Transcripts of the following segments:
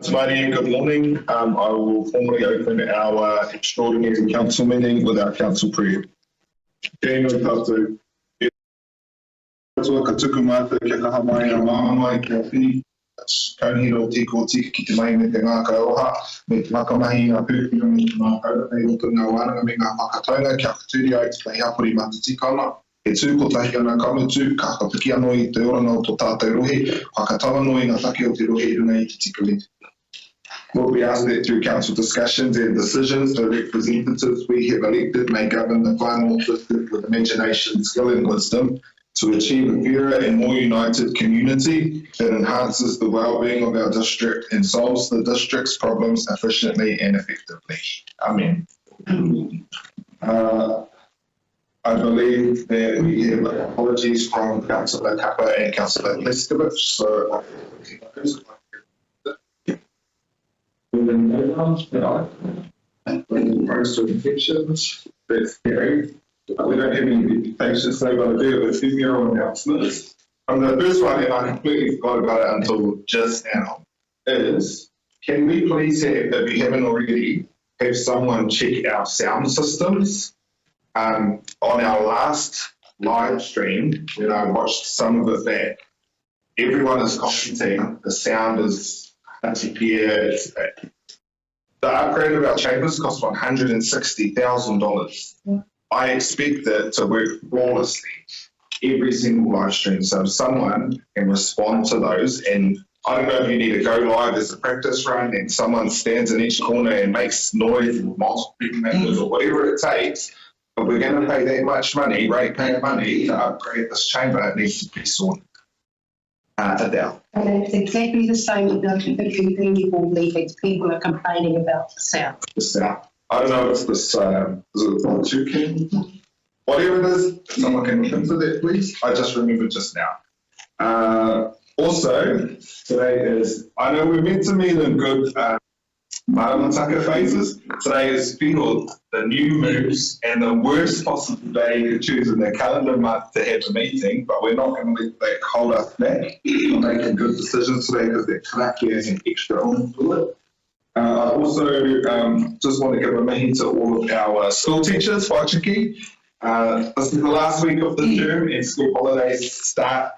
Lady, good morning. I will formally open our extraordinary council meeting with our council prayer. Tēnā tātou. E toa ka tuku mata kia kaha mai a māma mai kia whini. Kaunihiro tiko tiki ki te mai me te ngāka oha, me te makamahi ngā pūpino me te mākau, me roto ngā wānanga me ngā whakataunga, kia whakaturi ai te pai hapori mata tikana. E tū ko tahi ana kamutu, ka whakapiki anō i te oranga o tō tātou rohe, whakatau anō i ngā take o te rohe i runga i te tikawiti. Lord, we ask that through council discussions and decisions, the representatives we have elected may govern the final district with imagination, skill and wisdom to achieve a fairer and more united community that enhances the well-being of our district and solves the district's problems efficiently and effectively. Amen. I believe that we have apologies from Councillor Kappa and Councillor Leskovich, so most infections, that's scary. We don't have any patients today, but I do have a few announcements. The first one, and I completely forgot about it until just now, is can we please have, if you haven't already, have someone check our sound systems? On our last live stream, when I watched some of it back, everyone is commenting the sound is clear. The upgrade of our chambers cost $160,000. I expect it to work flawlessly every single live stream. So if someone can respond to those, and I don't know if you need to go live as a practice run and someone stands in each corner and makes noise and multiple members or whatever it takes, but we're going to pay that much money, ratepayer money, to upgrade this chamber. It needs to be sorted. Adele. And it's exactly the same with the people meetings. People are complaining about the sound. The sound. I don't know if it's this, is it the 2K? Whatever it is, someone can look into that, please. I just remembered just now. Also, today is, I know we're meant to meet in good Maramataka phases. Today is people, the new moves, and the worst possible day you could choose in their calendar month to have a meeting, but we're not going to let that hold us back. We're making good decisions today because they're crafty and extra on to it. I also just want to give a mihi to all of our school teachers, Waikiki. This is the last week of the term and school holidays start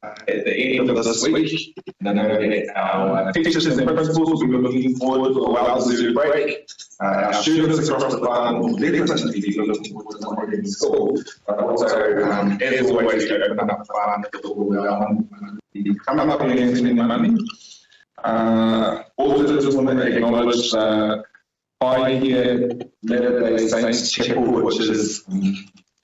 at the end of this week. And I know that our teachers and principals will be looking forward to a well-deserved break. Our students across the farm will definitely be looking forward to working in school. But also, as always, we open up the farm for all our come up and spend money. Also, just want to acknowledge five-year Latter-day Saints Chapel, which is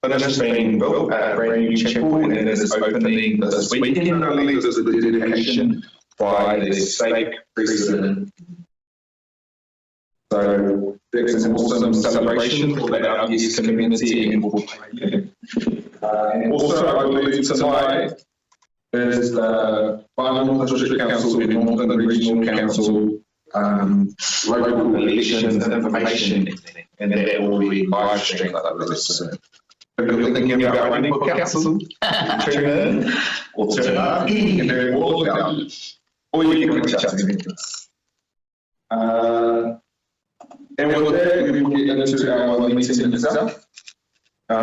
finished being built, a brand new chapel, and it is opening this weekend. Only this is the dedication by the stake president. So that's an awesome celebration for the Algies community and for and also, I believe tonight is the final district council and Northern Regional Council local elections and information, and that will be live streamed like this. So if you're thinking about running for council, tune in or turn up, and they're all welcome. Or you can reach out to me. And with that, we will get into our meeting itself. Go to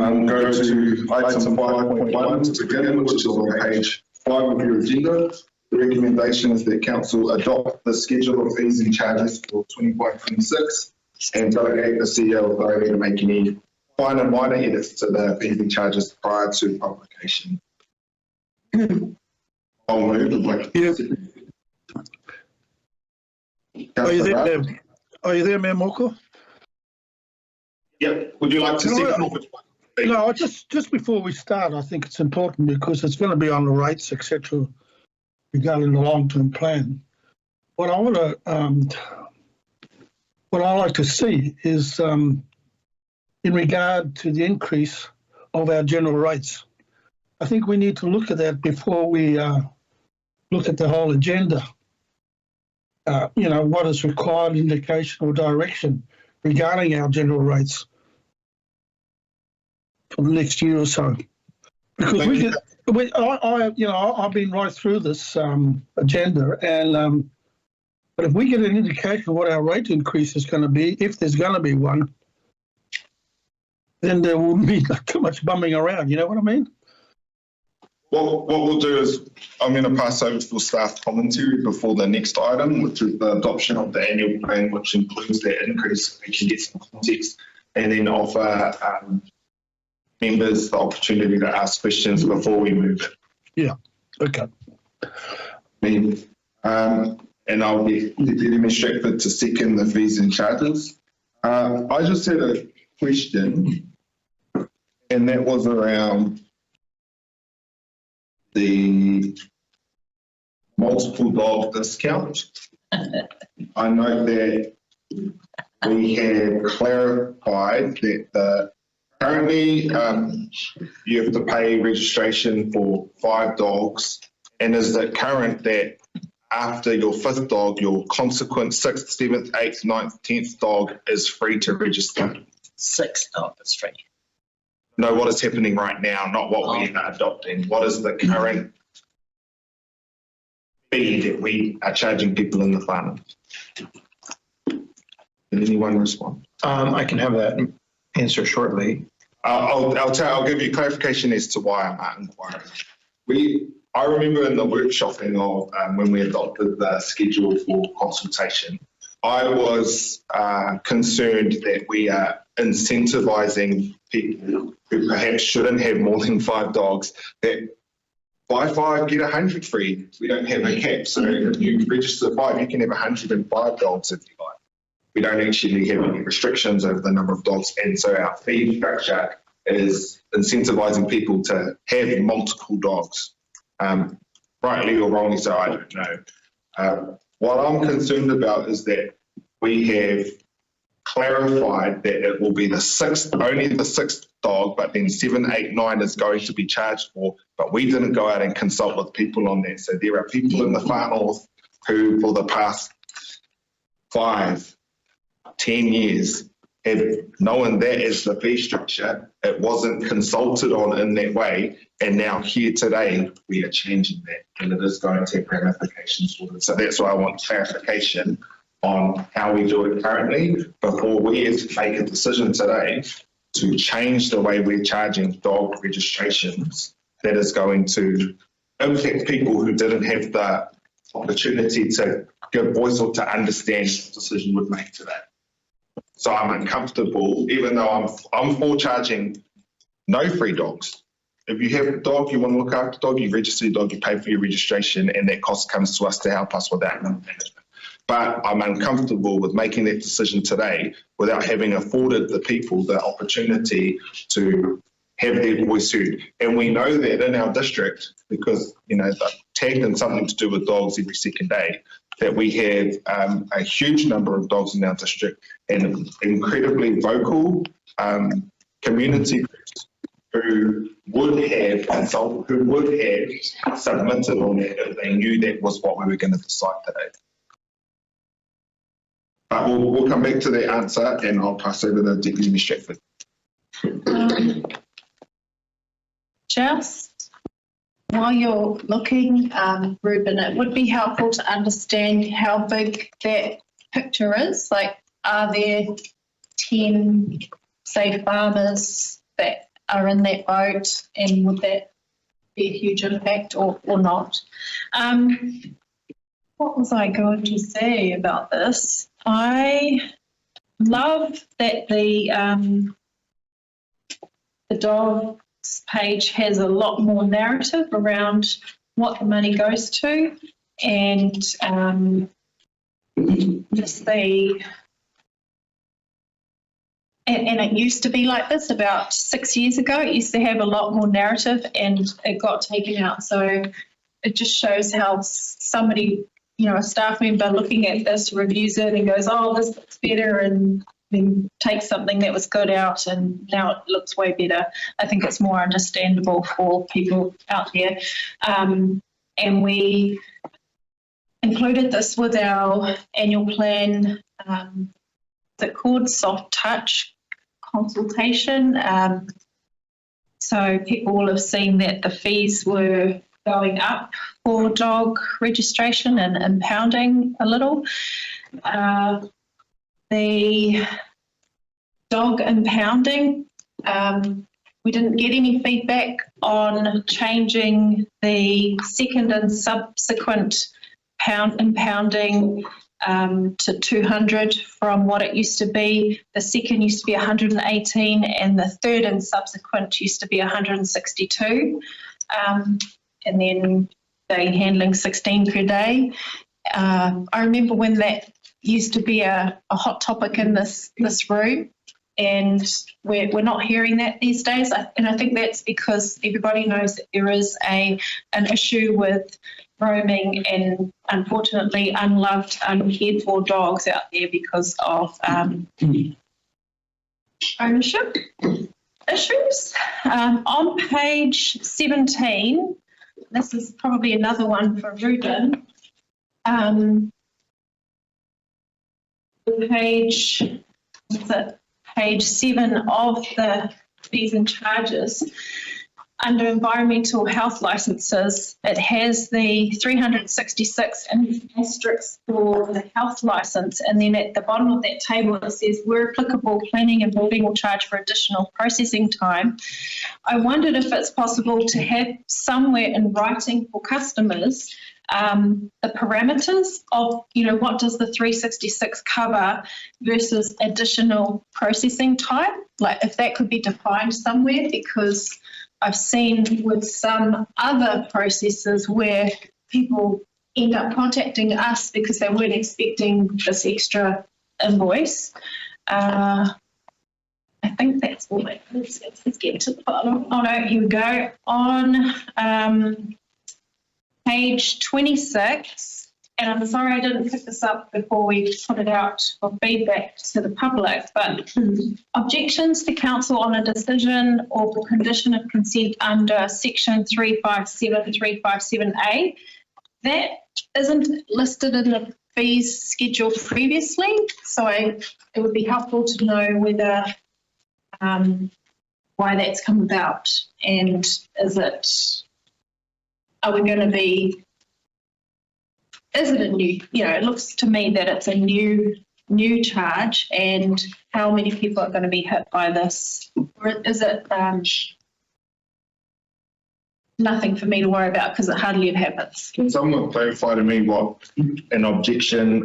item 5.1 to begin, which is on page 5 of your agenda. The recommendation is that council adopt the schedule of fees and charges for 25-26 and delegate the CEO authority to make any fine and minor edits to the fees and charges prior to publication. I'll move. Are you there, Mayor Moko? Yep. Would you like to see which one? No, just before we start, I think it's important because it's going to be on the rates, etc., regarding the long-term plan. What I want to, what I like to see is in regard to the increase of our general rates. I think we need to look at that before we look at the whole agenda. You know, what is required indication or direction regarding our general rates for the next year or so, because I've been right through this agenda, and But if we get an indication of what our rate increase is going to be, if there's going to be one, then there wouldn't be too much bumming around. You know what I mean? What we'll do is I'm going to pass over for staff commentary before the next item, which is the adoption of the annual plan, which includes that increase. We can get some context and then offer members the opportunity to ask questions before we move it. Yeah. Okay. And I'll get Deputy Stratford to second the fees and charges. I just had a question, and that was around the multiple dog discount. I know that we have clarified that currently you have to pay registration for 5 dogs, and is it current that after your 5th dog, your consequent 6th, 7th, 8th, 9th, 10th dog is free to register? 6 dogs is free. No, what is happening right now, not what we are adopting. What is the current fee that we are charging people in the farm? Can anyone respond? I can have that answer shortly. I'll give you clarification as to why I'm inquiring. I remember in the workshopping of when we adopted the schedule for consultation, I was concerned that we are incentivising people who perhaps shouldn't have more than 5 dogs, that buy 5, get 100 free. We don't have a cap. So if you register 5, you can have 105 dogs if you like. We don't actually have any restrictions over the number of dogs. And so our fee structure is incentivising people to have multiple dogs. Rightly or wrongly so, I don't know. What I'm concerned about is that we have clarified that it will be the 6th, only the 6th dog, but then 7, 8, 9 is going to be charged for, but we didn't go out and consult with people on that. So there are people in the far north who for the past 5, 10 years have known that as the fee structure. It wasn't consulted on in that way, and now here today we are changing that, and it is going to have ramifications for it. So that's why I want clarification on how we do it currently before we make a decision today to change the way we're charging dog registrations. That is going to impact people who didn't have the opportunity to give voice or to understand what decision we'd make today. So I'm uncomfortable, even though I'm for charging no free dogs. If you have a dog, you want to look after a dog, you register your dog, you pay for your registration, and that cost comes to us to help us with that management. But I'm uncomfortable with making that decision today without having afforded the people the opportunity to have their voice heard. And we know that in our district, because they're tagged in something to do with dogs every second day, that we have a huge number of dogs in our district and incredibly vocal community groups who would have submitted on that if they knew that was what we were going to decide today. But we'll come back to that answer, and I'll pass over to Deputy Stratford. Just while you're looking, Ruben, it would be helpful to understand how big that picture is. Like, are there 10, say, farmers that are in that boat, and would that be a huge impact or not? What was I going to say about this? I love that the dogs page has a lot more narrative around what the money goes to, and just and it used to be like this about 6 years ago. It used to have a lot more narrative, and it got taken out. So it just shows how somebody, a staff member looking at this reviews it and goes, oh, this looks better, and then takes something that was good out and now it looks way better. I think it's more understandable for people out there. And we included this with our annual plan. Is it called Soft Touch Consultation? So people will have seen that the fees were going up for dog registration and impounding a little. The dog impounding, we didn't get any feedback on changing the second and subsequent impounding to 200 from what it used to be. The second used to be 118 and the third and subsequent used to be 162. And then they handling 16 per day. I remember when that used to be a hot topic in this room, and we're not hearing that these days. And I think that's because everybody knows that there is an issue with roaming and unfortunately unloved, uncared for dogs out there because of ownership issues. On page 17, this is probably another one for Ruben. Page 7 of the fees and charges, under environmental health licenses, it has the 366 asterisks for the health license, and then at the bottom of that table it says, where applicable, planning and building will charge for additional processing time. I wondered if it's possible to have somewhere in writing for customers the parameters of, what does the 366 cover versus additional processing time, like if that could be defined somewhere, because I've seen with some other processes where people end up contacting us because they weren't expecting this extra invoice. I think that's all it is. Let's get to the bottom. Oh no, here we go. On page 26, and I'm sorry I didn't pick this up before we put it out for feedback to the public, but objections to council on a decision or condition of consent under section 357A, that isn't listed in the fees schedule previously, so it would be helpful to know whether why that's come about, and are we going to be, is it a new, it looks to me that it's a new charge, and how many people are going to be hit by this? Or is it nothing for me to worry about because it hardly ever happens? Can someone clarify to me what an objection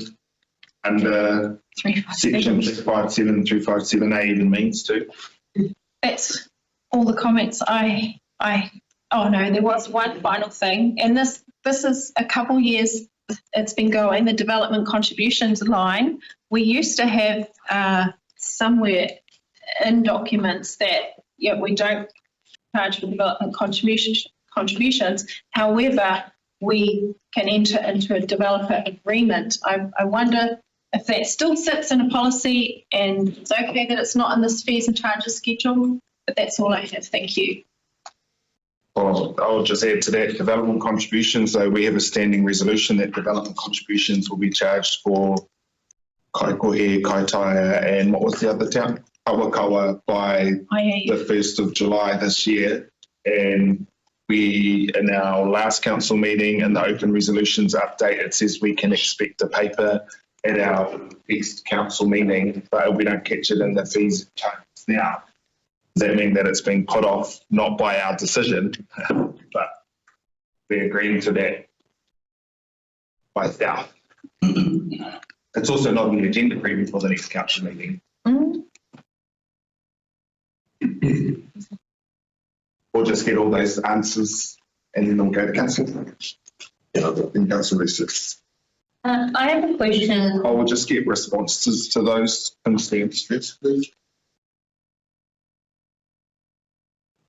under section 357, 357A even means to? That's all the comments oh no, there was one final thing, and this is a couple years it's been going, the development contributions line. We used to have somewhere in documents that we don't charge for development contributions. However, we can enter into a developer agreement. I wonder if that still sits in a policy, and it's okay that it's not in this fees and charges schedule, but that's all I have. Thank you. Well, I'll just add to that, development contributions. So we have a standing resolution that development contributions will be charged for Kaikohe, Kaitaia, and what was the other town? Awakawa by the 1st of July this year. And we, in our last council meeting and the open resolutions update, it says we can expect a paper at our next council meeting, but we don't catch it in the fees and charges now. Does that mean that it's being put off, not by our decision, but we're agreeing to that by staff? It's also not on the agenda preview for the next council meeting. We'll just get all those answers and then we'll go to council. In council recess. I have a question. I will just get responses to those concerns, please.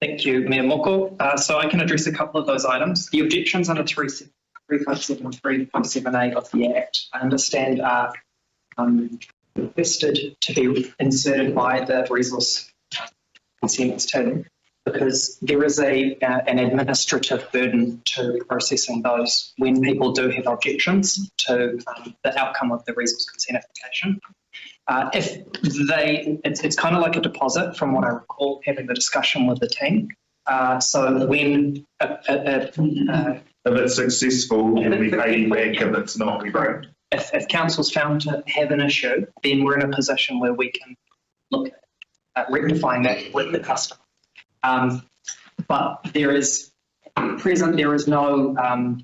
Thank you, Mayor Moko. So I can address a couple of those items. The objections under 357 and 357A of the Act, I understand, are requested to be inserted by the resource consent team because there is an administrative burden to processing those when people do have objections to the outcome of the resource consent application. It's kind of like a deposit from what I recall having the discussion with the team. So when If it's successful, then we pay you back. If it's not, we don't. If council's found to have an issue, then we're in a position where we can look at rectifying that with the customer. But there is no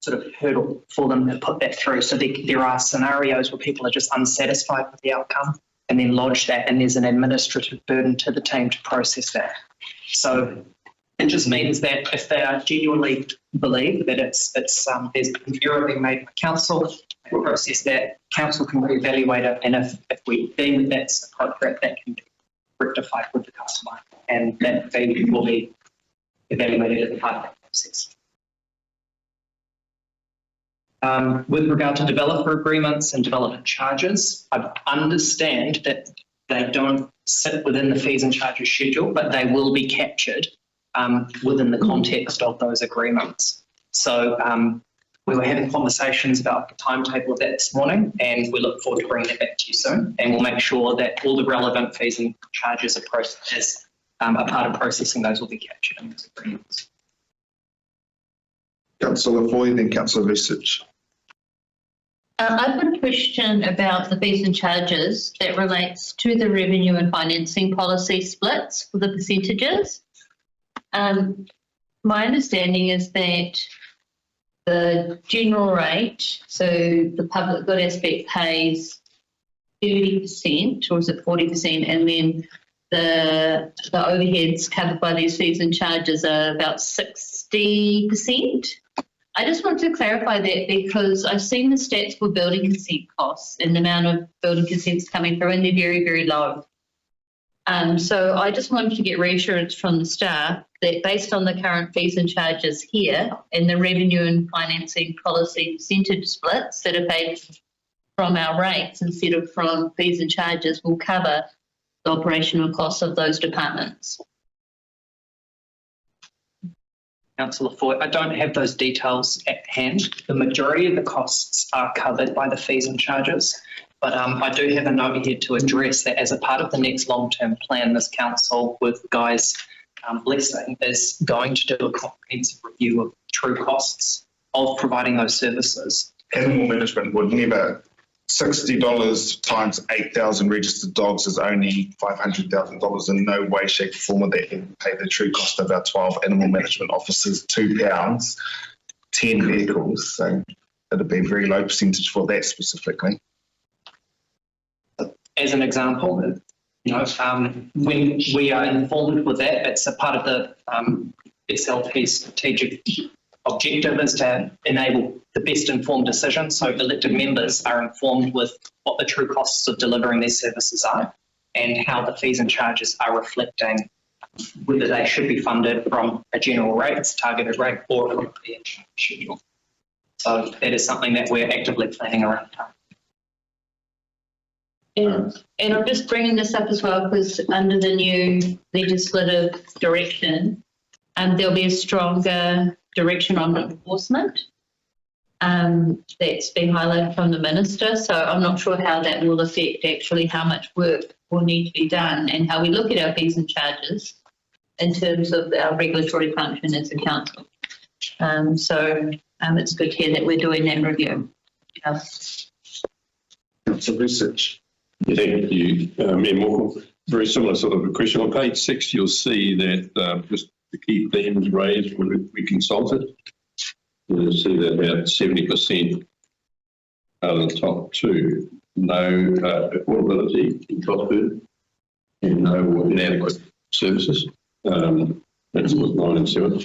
sort of hurdle for them to put that through. So there are scenarios where people are just unsatisfied with the outcome and then lodge that, and there's an administrative burden to the team to process that. So it just means that if they are genuinely believe that there's an error being made by council, we process that, council can reevaluate it, and if we deem that that's appropriate, that can be rectified with the customer, and that fee will be evaluated as a part of that process. With regard to developer agreements and development charges, I understand that they don't sit within the fees and charges schedule, but they will be captured within the context of those agreements. So we were having conversations about the timetable of that this morning, and we look forward to bringing that back to you soon. And we'll make sure that all the relevant fees and charges are processed, a part of processing those will be captured in those agreements. Councillor Foy, then Councillor Research. I've got a question about the fees and charges that relates to the revenue and financing policy splits for the percentages. My understanding is that the general rate, so the public good aspect pays 30%, or is it 40%, and then the overheads covered by these fees and charges are about 60%. I just want to clarify that because I've seen the stats for building consent costs and the amount of building consents coming through, and they're very, very low. So I just wanted to get reassurance from the staff that based on the current fees and charges here and the revenue and financing policy percentage splits that are paid from our rates instead of from fees and charges will cover the operational costs of those departments. Councillor Foy, I don't have those details at hand. The majority of the costs are covered by the fees and charges, but I do have a note here to address that as a part of the next long-term plan, this council, with Guy's blessing, is going to do a comprehensive review of true costs of providing those services. Animal management would never, $60 times 8,000 registered dogs is only $500,000. In no way, shape or form would that pay the true cost of our 12 animal management officers, £2, 10 vehicles. So it'd be a very low percentage for that specifically. As an example, when we are informed with that, it's a part of the SLP's strategic objective is to enable the best informed decision. So elected members are informed with what the true costs of delivering these services are and how the fees and charges are reflecting whether they should be funded from a general rate, targeted rate, or a schedule. So that is something that we're actively planning around. And I'm just bringing this up as well because under the new legislative direction, there'll be a stronger direction on enforcement that's been highlighted from the minister. So I'm not sure how that will affect actually how much work will need to be done and how we look at our fees and charges in terms of our regulatory function as a council. So it's good to hear that we're doing that review. Yeah. Councillor Research. Yeah, thank you, Mayor Morkel. Very similar sort of a question. On page 6, you'll see that just the key themes raised when we consulted. You'll see that about 70% out of the top two, no affordability in cost burden and no inadequate services. That's 9 and 7.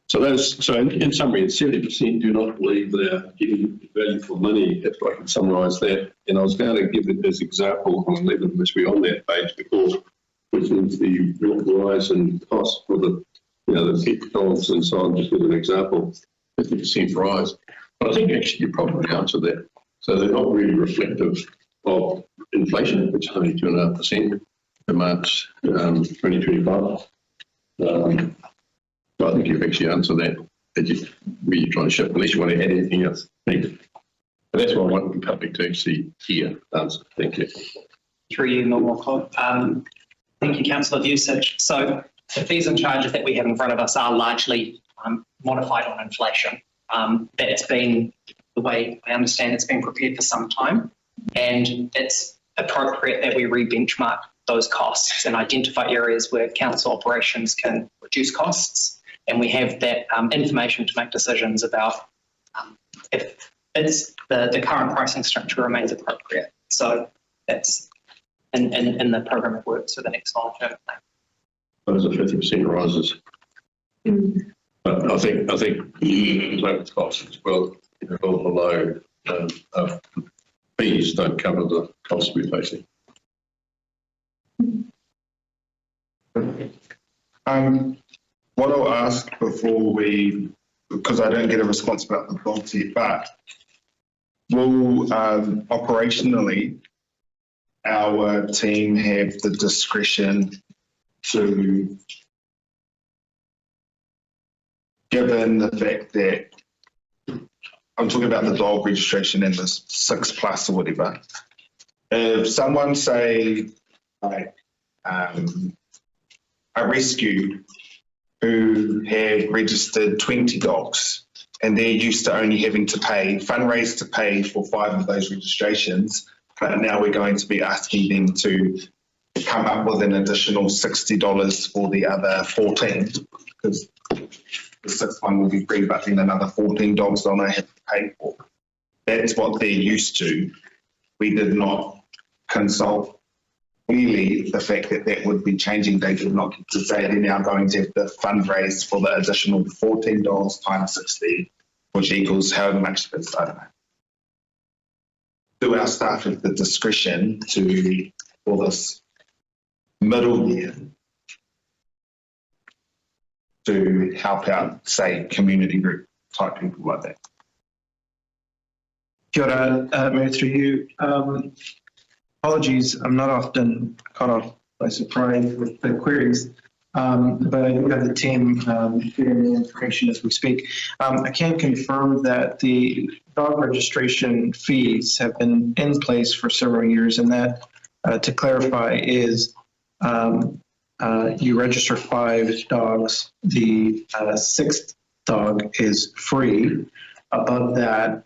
So in summary, 70% do not believe they're getting value for money, if I can summarise that. And I was going to give it as example on 11, which we're on that page before, which is the rise in cost for the pet dogs and so on, just as an example, 50% rise. But I think actually you probably answered that. So they're not really reflective of inflation, which is only 2.5% in March 2025. So I think you've actually answered that. Where you're trying to shift, unless you want to add anything else. Thank you. But that's what I want the public to actually hear answer. Thank you. Through you, Mayor Morkel. Thank you, Councillor Vucic. So the fees and charges that we have in front of us are largely modified on inflation. That's been the way I understand it's been prepared for some time, and it's appropriate that we re-benchmark those costs and identify areas where council operations can reduce costs, and we have that information to make decisions about if it's the current pricing structure remains appropriate. So that's in the program of works for the next long-term plan. Those are 50% rises. But I think local costs as well, well below fees don't cover the costs we're facing. What I'll ask before because I don't get a response about the bonds yet, but will operationally our team have the discretion to, given the fact that I'm talking about the dog registration and the 6+ or whatever, if someone say like a rescue who had registered 20 dogs and they're used to only having to fundraise to pay for 5 of those registrations, but now we're going to be asking them to come up with an additional $60 for the other 14, because the 6th one will be free, but then another 14 dogs they'll have to pay for. That's what they're used to. We did not consult clearly the fact that that would be changing. They did not to say they're now going to have to fundraise for the additional 14 dogs times 60, which equals however much it's, I don't know. Do our staff have the discretion for this middle year to help out, say, community group type people like that? Kia ora, Mayor, through you. Apologies, I'm not often caught off by surprise with the queries, but I do have the team getting the information as we speak. I can confirm that the dog registration fees have been in place for several years, and that, to clarify, is you register 5 dogs, the 6th dog is free. Above that,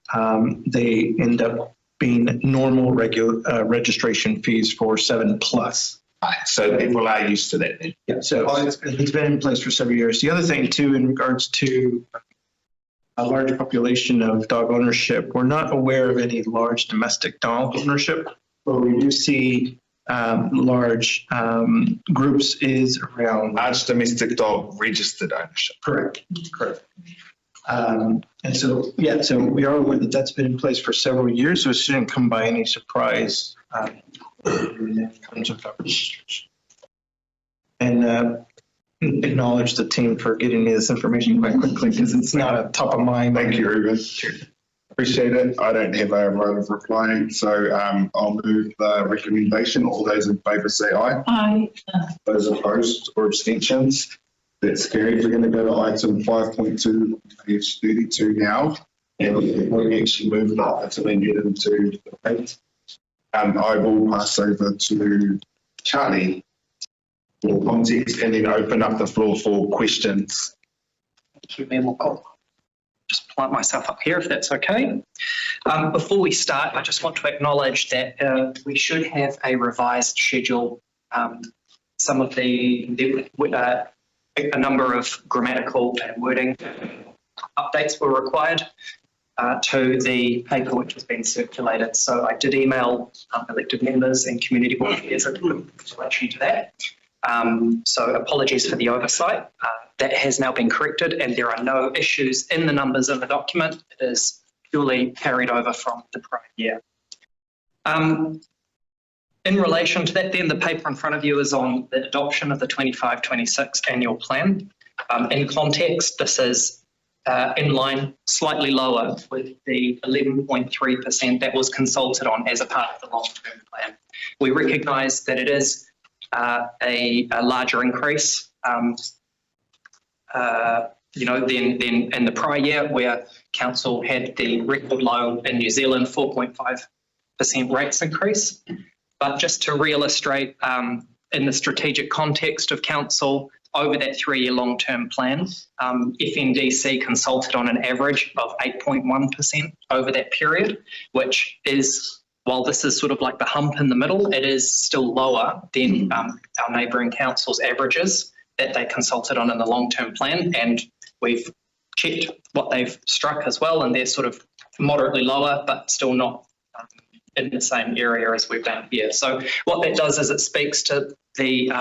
they end up being normal regular registration fees for 7+. So people are used to that then? Yeah, so it's been in place for several years. The other thing too, in regards to a large population of dog ownership, we're not aware of any large domestic dog ownership, but we do see large groups is around. Large domestic dog registered ownership. Correct. And so, yeah, so we are aware that that's been in place for several years, so it shouldn't come by any surprise in terms of that registration. And acknowledge the team for getting me this information quite quickly, because it's not a top of mind. Thank you, Ruben. Appreciate it. I don't have a right of replying, so I'll move the recommendation. All those in favour say aye. Aye. Those opposed or abstentions? That's carried. We're going to go to item 5.2, page 32 now. And we actually move it up until we get into the debate. I will pass over to Charlie for context and then open up the floor for questions. Thank you, Mayor. I'll just plant myself up here if that's okay. Before we start, I just want to acknowledge that we should have a revised schedule. Some of a number of grammatical and wording updates were required to the paper which has been circulated. So I did email elected members and community board members in relation to that. So apologies for the oversight. That has now been corrected, and there are no issues in the numbers in the document. It is purely carried over from the prior year. In relation to that, then, the paper in front of you is on the adoption of the 25-26 annual plan. In context, this is in line, slightly lower with the 11.3% that was consulted on as a part of the long-term plan. We recognise that it is a larger increase, than in the prior year, where council had the record low in New Zealand 4.5% rates increase. But just to re-illustrate in the strategic context of council, over that 3-year long-term plan, FNDC consulted on an average of 8.1% over that period, which is, while this is sort of like the hump in the middle, it is still lower than our neighbouring councils' averages that they consulted on in the long-term plan. And we've checked what they've struck as well, and they're sort of moderately lower, but still not in the same area as we've done here. So what that does is it speaks to the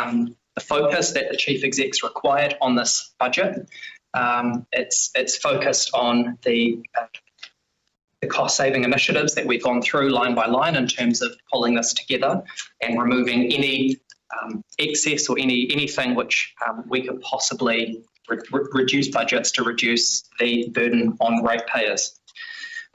focus that the chief exec's required on this budget. It's focused on the cost-saving initiatives that we've gone through line by line in terms of pulling this together and removing any excess or anything which we could possibly reduce budgets to reduce the burden on ratepayers.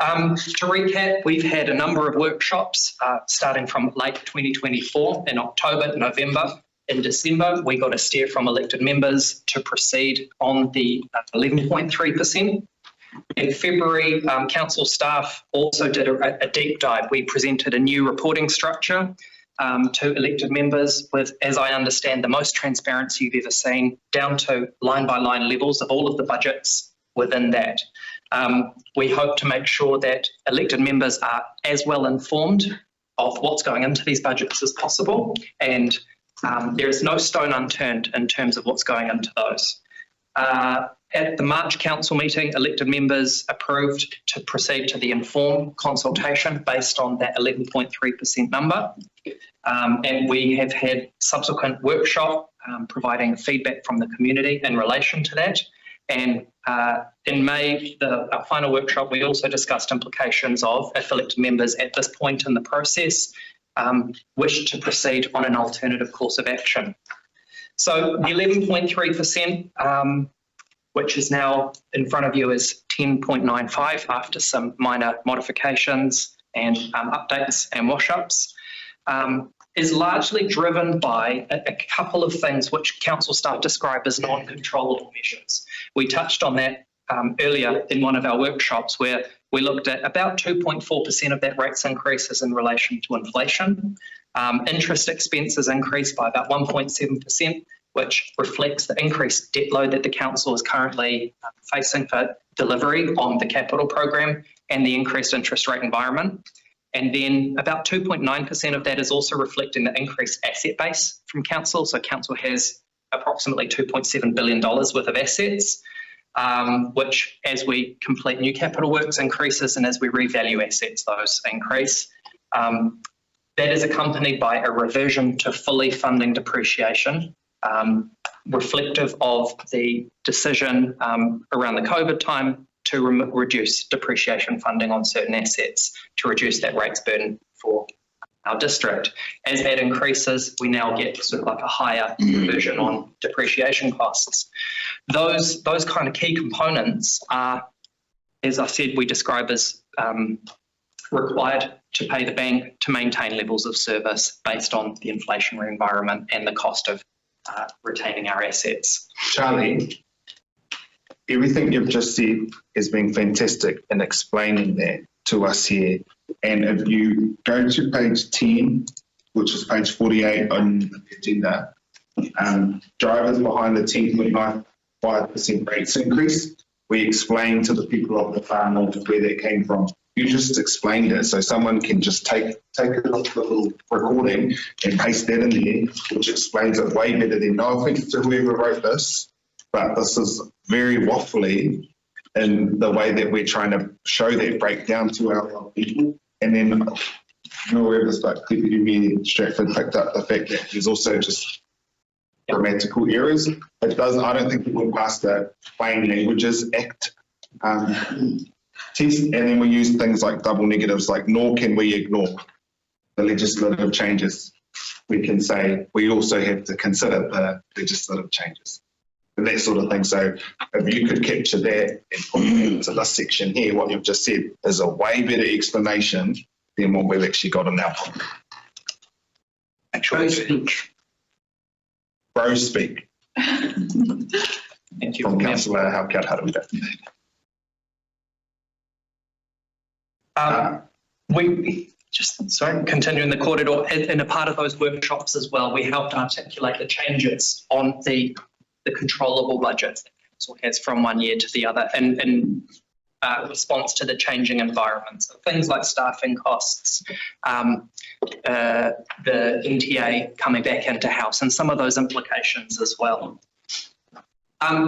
To recap, we've had a number of workshops starting from late 2024 in October, November. In December, we got a steer from elected members to proceed on the 11.3%. In February, council staff also did a deep dive. We presented a new reporting structure to elected members with, as I understand, the most transparency you've ever seen, down to line-by-line levels of all of the budgets within that. We hope to make sure that elected members are as well informed of what's going into these budgets as possible, and there is no stone unturned in terms of what's going into those. At the March council meeting, elected members approved to proceed to the informed consultation based on that 11.3% number. And we have had subsequent workshop providing feedback from the community in relation to that. And in May, our final workshop, we also discussed implications of if elected members at this point in the process wish to proceed on an alternative course of action. So the 11.3%, which is now in front of you, is 10.95 after some minor modifications and updates and wash-ups, is largely driven by a couple of things which council staff describe as non-controllable measures. We touched on that earlier in one of our workshops where we looked at about 2.4% of that rates increases in relation to inflation. Interest expenses increased by about 1.7%, which reflects the increased debt load that the council is currently facing for delivery on the capital program and the increased interest rate environment. And then about 2.9% of that is also reflecting the increased asset base from council. So council has approximately $2.7 billion worth of assets, which as we complete new capital works increases, and as we revalue assets, those increase. That is accompanied by a revision to fully funding depreciation, reflective of the decision around the COVID time to reduce depreciation funding on certain assets to reduce that rates burden for our district. As that increases, we now get sort of like a higher revision on depreciation costs. Those kind of key components are, as I said, we describe as required to pay the bank to maintain levels of service based on the inflationary environment and the cost of retaining our assets. Charlie, everything you've just said has been fantastic in explaining that to us here. And if you go to page 10, which is page 48 on the agenda, drivers behind the 10.95% rates increase, we explained to the people of the far north where that came from. You just explained it, so someone can just take it off the little recording and paste that in there, which explains it way better than, no offense to whoever wrote this, but this is very waffly in the way that we're trying to show that breakdown to our people. And then whoever's like Deputy Stratford picked up the fact that there's also just grammatical errors. It doesn't, I don't think it would pass the Plain Languages Act test, and then we use things like double negatives, like nor can we ignore the legislative changes. We can say we also have to consider the legislative changes and that sort of thing. So if you could capture that and put it into this section here, what you've just said is a way better explanation than what we've actually got in our book. Actual speech. Bro speak. Thank you. From Councillor Haukiat-Harawira. We just, sorry, continuing the corridor, in a part of those workshops as well, we helped articulate the changes on the the controllable budget that council has from one year to the other in response to the changing environment. So things like staffing costs, the NTA coming back into house, and some of those implications as well.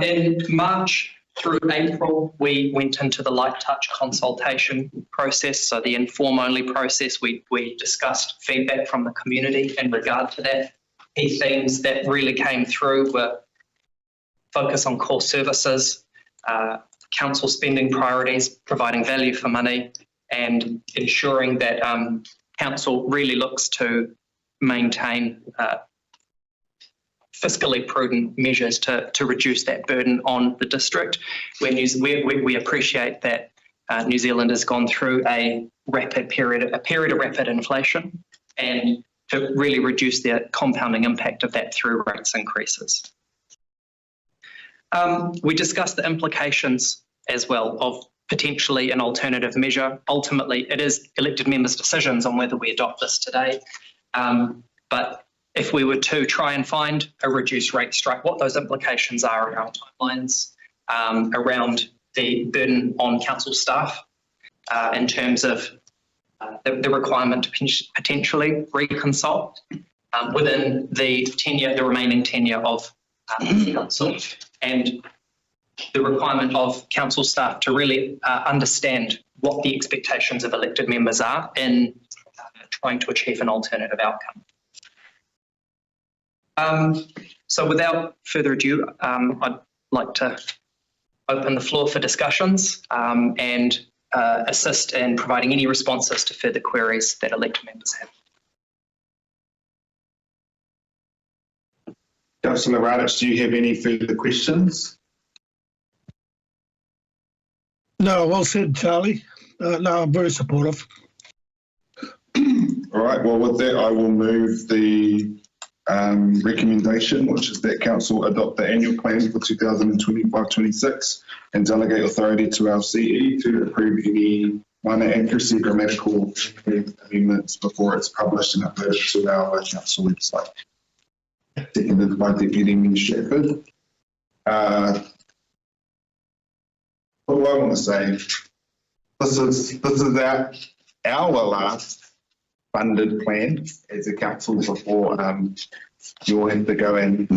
In March through April, we went into the light touch consultation process, so the inform-only process. We discussed feedback from the community in regard to that. Key themes that really came through were focus on core services, council spending priorities, providing value for money, and ensuring that council really looks to maintain fiscally prudent measures to reduce that burden on the district. We appreciate that New Zealand has gone through a period of rapid inflation, and to really reduce the compounding impact of that through rates increases. We discussed the implications as well of potentially an alternative measure. Ultimately, it is elected members' decisions on whether we adopt this today. But if we were to try and find a reduced rate strike, what those implications are around timelines, around the burden on council staff in terms of the requirement to potentially reconsult within the remaining tenure of council, and the requirement of council staff to really understand what the expectations of elected members are in trying to achieve an alternative outcome. So without further ado, I'd like to open the floor for discussions and assist in providing any responses to further queries that elected members have. Councillor Radich, do you have any further questions? No, well said, Charlie. No, I'm very supportive. All right, well, with that, I will move the recommendation, which is that council adopt the annual plan for 2025-26 and delegate authority to our CE to approve any minor accuracy grammatical amendments before it's published and uploaded to our council website. Seconded by Deputy Minister Stratford. What do I want to say? This is our last funded plan as a council before you'll have to go and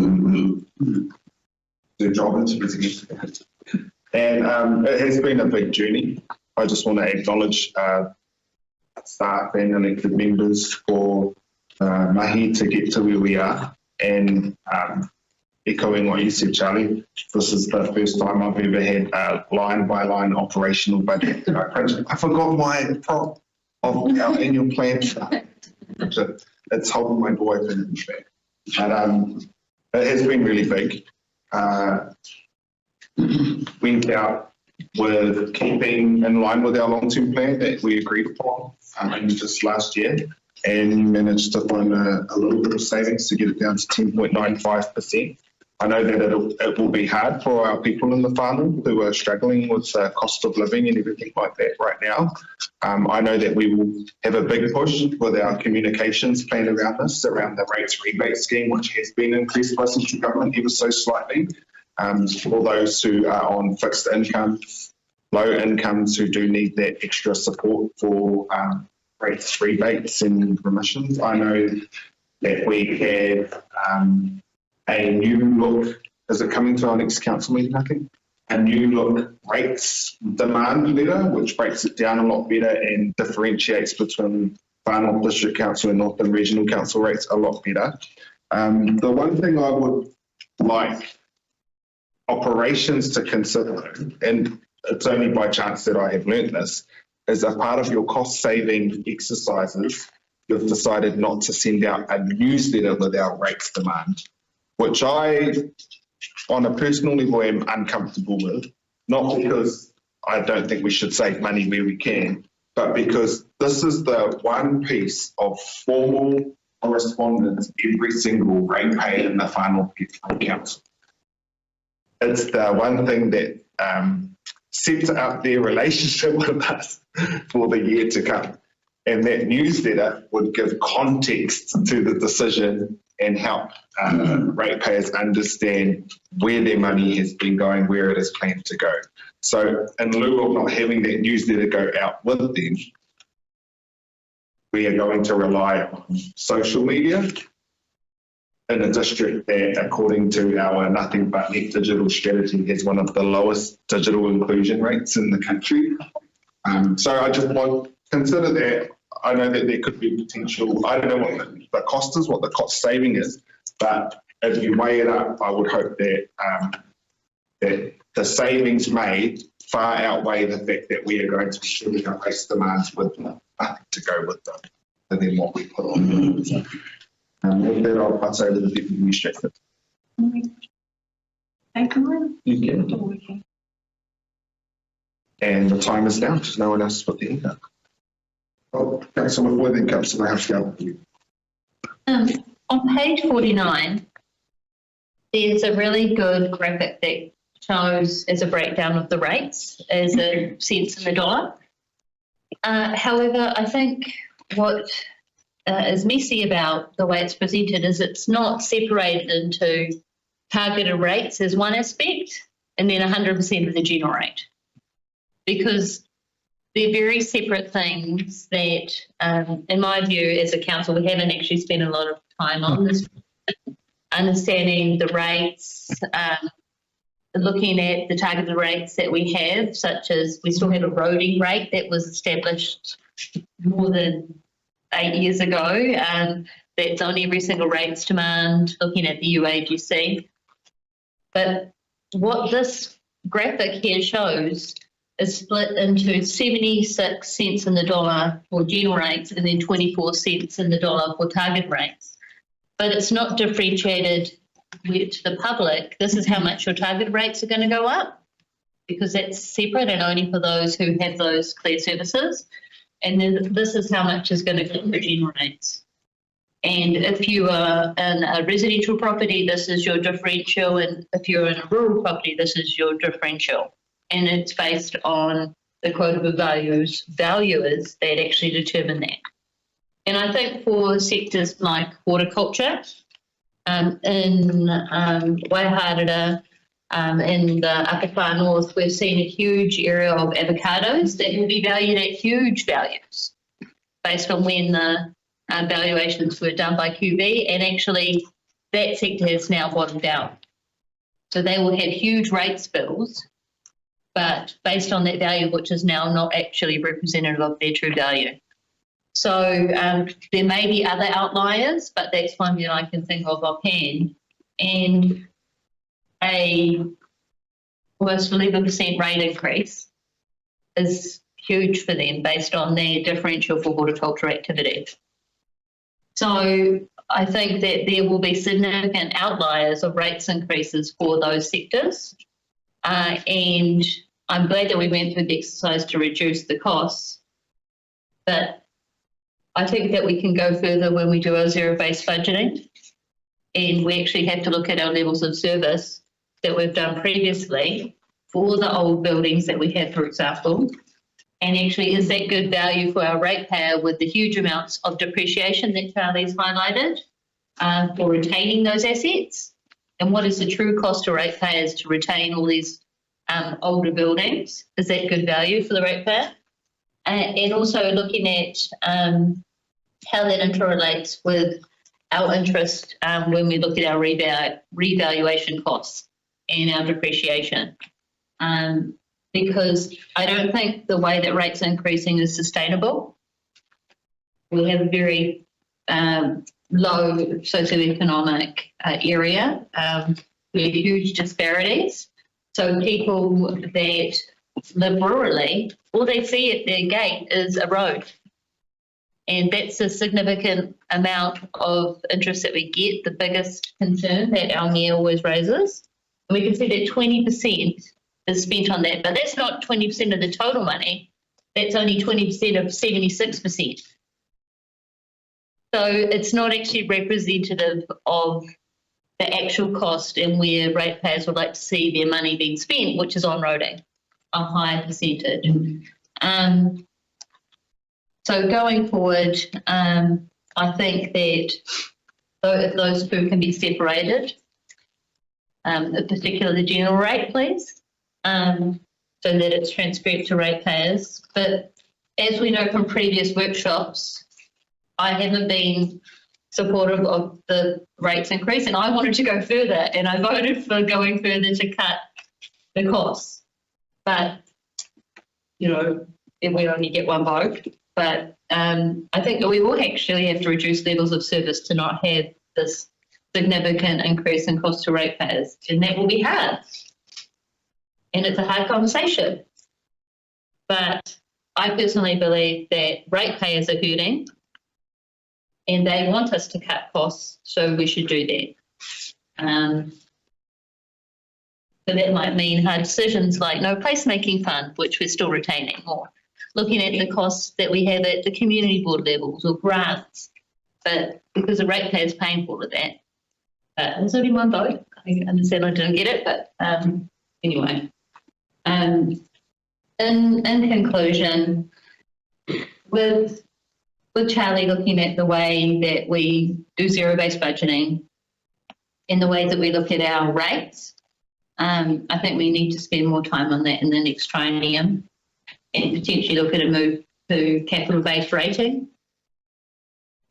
do job interviews again. And it has been a big journey. I just want to acknowledge staff and elected members for mahi to get to where we are. And echoing what you said, Charlie, this is the first time I've ever had a line-by-line operational budget. I forgot my prop of our annual plan. It's holding my door open in the back. And it has been really big. Went out with keeping in line with our long-term plan that we agreed upon just last year, and managed to find a little bit of savings to get it down to 10.95%. I know that it will be hard for our people in the whānau who are struggling with the cost of living and everything like that right now. I know that we will have a big push with our communications plan around this, around the rates rebate scheme, which has been increased by central government ever so slightly. For those who are on fixed income, low incomes who do need that extra support for rates rebates and remissions. I know that we have a new look, is it coming to our next council meeting, I think? A new look rates demand letter, which breaks it down a lot better and differentiates between Whānau District Council and Northern Regional Council rates a lot better. The one thing I would like operations to consider, and it's only by chance that I have learned this, is a part of your cost saving exercises, you've decided not to send out a newsletter with our rates demand, which I, on a personal level, am uncomfortable with, not because I don't think we should save money where we can, but because this is the one piece of formal correspondence every single ratepayer in the Whānau gets from council. It's the one thing that sets up their relationship with us for the year to come. And that newsletter would give context to the decision and help ratepayers understand where their money has been going, where it is planned to go. So in lieu of not having that newsletter go out with them, we are going to rely on social media in a district that, according to our Nothing But Net digital strategy, has one of the lowest digital inclusion rates in the country. So I just want to consider that. I know that there could be potential, I don't know what the cost is, what the cost saving is, but if you weigh it up, I would hope that that the savings made far outweigh the fact that we are going to be shooting up race demands with nothing to go with them, and then what we put on. With that, I'll pass over to the Deputy Administrator. Thank you. You can. And the time is down because no one else has put their hand up. Oh, Councillor McFoy, then Councillor House. On page 49, there's a really good graphic that shows as a breakdown of the rates as a cents in the dollar. However, I think what is messy about the way it's presented is it's not separated into targeted rates as one aspect and then 100% of the general rate, because they're very separate things that, in my view, as a council, we haven't actually spent a lot of time on this, understanding the rates, looking at the targeted rates that we have, such as we still have a roading rate that was established more than 8 years ago. That's on every single rates demand, looking at the UAGC. But what this graphic here shows is split into 76 cents in the dollar for general rates and then 24 cents in the dollar for target rates. But it's not differentiated to the public. This is how much your target rates are going to go up, because that's separate and only for those who have those clear services. And then this is how much is going to go for general rates. And if you are in a residential property, this is your differential. And if you're in a rural property, this is your differential. And it's based on the quotable valuers that actually determine that. And I think for sectors like horticulture, in Waiharara, in the upper far north, we've seen a huge area of avocados that will be valued at huge values based on when the valuations were done by QV, and actually that sector has now bottomed out. So they will have huge rates bills, but based on that value, which is now not actually representative of their true value. So there may be other outliers, but that's one that I can think of offhand. And almost 11% rate increase is huge for them based on their differential for horticulture activity. So I think that there will be significant outliers of rates increases for those sectors. And I'm glad that we went through the exercise to reduce the costs, but I think that we can go further when we do our zero-based budgeting, and we actually have to look at our levels of service that we've done previously for the old buildings that we have, for example, and actually is that good value for our ratepayer with the huge amounts of depreciation that Charlie's highlighted for retaining those assets, and what is the true cost to ratepayers to retain all these older buildings? Is that good value for the ratepayer? And also looking at how that interrelates with our interest when we look at our revaluation costs and our depreciation. Because I don't think the way that rates are increasing is sustainable. We have a very low socioeconomic area. We have huge disparities. So people that live rurally, all they see at their gate is a road. And that's a significant amount of interest that we get, the biggest concern that our mayor always raises. And we can see that 20% is spent on that, but that's not 20% of the total money. That's only 20% of 76%. So it's not actually representative of the actual cost and where ratepayers would like to see their money being spent, which is on roading, a higher percentage. So So going forward, I think that those two can be separated, in particular the general rate, please, so that it's transparent to ratepayers. But as we know from previous workshops, I haven't been supportive of the rates increase, and I wanted to go further, and I voted for going further to cut the costs. But, you know, if we only get one vote. But I think that we will actually have to reduce levels of service to not have this significant increase in cost to ratepayers, and that will be hard. And it's a hard conversation. But I personally believe that ratepayers are hurting and they want us to cut costs, so we should do that. So that might mean hard decisions like no placemaking fund, which we're still retaining, or looking at the costs that we have at the community board levels or grants. But because the ratepayers paying for all of that, there's only one vote. I understand I didn't get it, but anyway. In conclusion, with Charlie looking at the way that we do zero-based budgeting and the way that we look at our rates, I think we need to spend more time on that in the next triennium and potentially look at a move to capital-based rating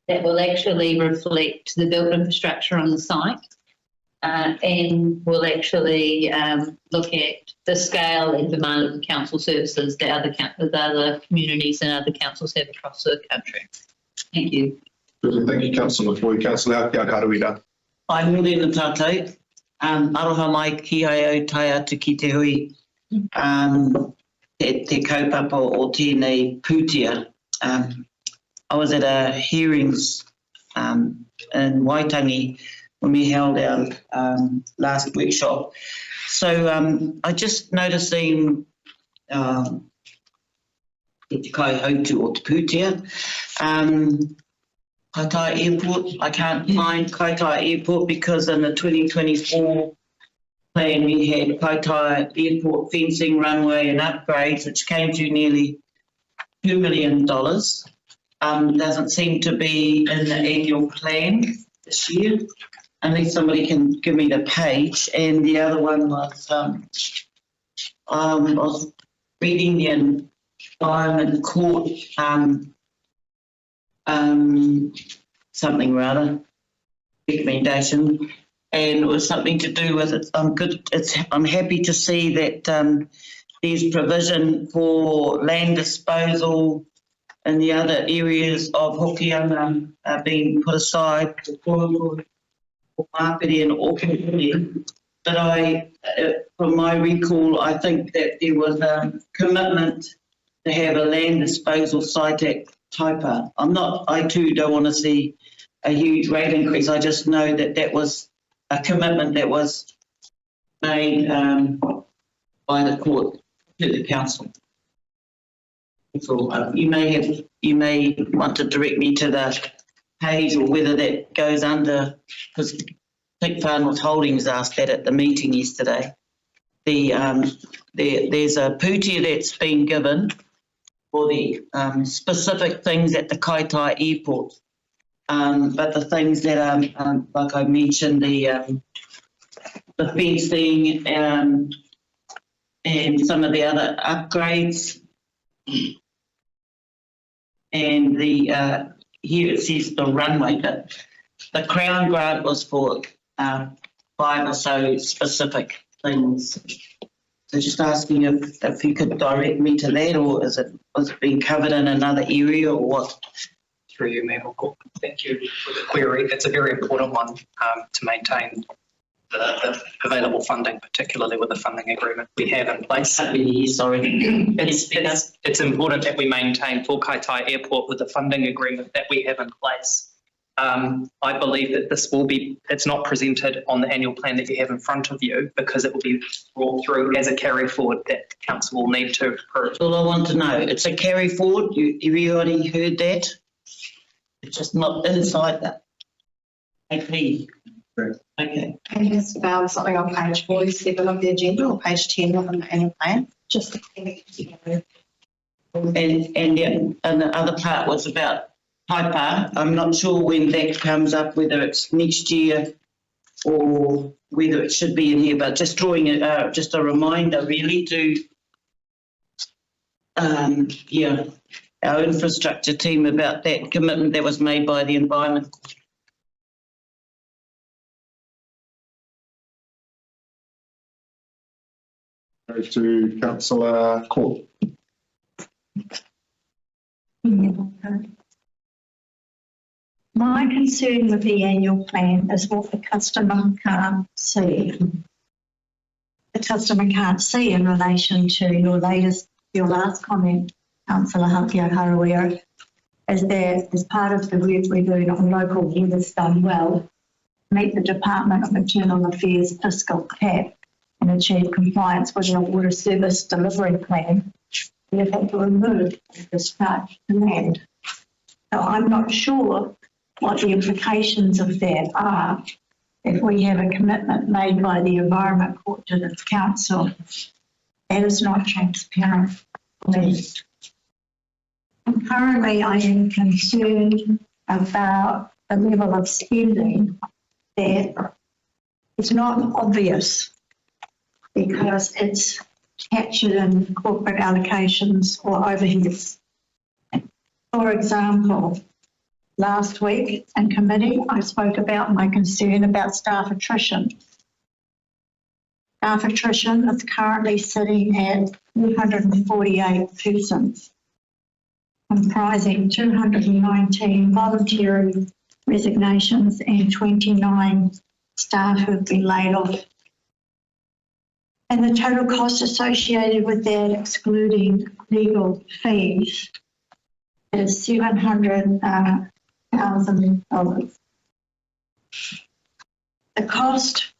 that will actually reflect the built infrastructure on the site and will actually look at the scale and demand of the council services that other communities and other councils have across the country. Thank you. Thank you, Councillor McFoy. Councillor Haruida. Ai muri na tātou, aroha mai ki ai au tai atu ki te hui, te kaupapa o tēnei pūtea. I was at a hearings in Waitangi when we held our last workshop. So I just noticing te kai hautu o te pūtea. Kaitaia Airport, I can't find Kaitaia Airport because in the 2024 plan we had Kaitaia Airport fencing, runway and upgrades, which came to nearly $2 million. Doesn't seem to be in the annual plan this year, unless somebody can give me the page. And the other one was, I was reading the Environment Court something rather, recommendation, and it was something to do with it. I'm happy to see that there's provision for land disposal and the other areas of Hokianga are being put aside for Māpiri and Auckland. But from my recall, I think that there was a commitment to have a land disposal site at Taipa. I too don't want to see a huge rate increase. I just know that that was a commitment that was made by the court to the council. So you may want to direct me to the page or whether that goes under, because Pink Farnworth Holdings asked that at the meeting yesterday. There's a pūtea that's been given for the specific things at the Kaitaia Airport. But the things that are, like I mentioned, the fencing and some of the other upgrades, and here it says the runway, but the Crown grant was for 5 or so specific things. So just asking if you could direct me to that, or was it being covered in another area, or what? Through you, Mayor Hawkell. Thank you for the query. It's a very important one to maintain the available funding, particularly with the funding agreement we have in place. Sorry. It's important that we maintain for Kaitaia Airport with the funding agreement that we have in place. I believe that it's not presented on the annual plan that you have in front of you because it will be brought through as a carry forward that the council will need to approve. That's all I want to know. It's a carry forward. Everybody heard that? It's just not inside that. Okay. Okay. Can you just found something on page 47 of the agenda or page 10 of the annual plan? Just And the other part was about Piper. I'm not sure when that comes up, whether it's next year or whether it should be in here, but just drawing it out, just a reminder really to, our infrastructure team about that commitment that was made by the Environment. Go to Councillor Court. My concern with the annual plan is what the customer can't see. The customer can't see in relation to your last comment, Councillor Hapio Harawira, is that as part of the work we're doing on local vendors done well, meet the Department of Internal Affairs fiscal cap and achieve compliance with the water service delivery plan, we have had to remove this charge to land. So I'm not sure what the implications of that are if we have a commitment made by the Environment Court to this council. That is not transparent for me. And currently I am concerned about the level of spending that is not obvious because it's captured in corporate allocations or overheads. For example, last week in committee, I spoke about my concern about staff attrition. Staff attrition is currently sitting at 248 persons, comprising 219 voluntary resignations and 29 staff who have been laid off. And the total cost associated with that, excluding legal fees, is $700,000. The cost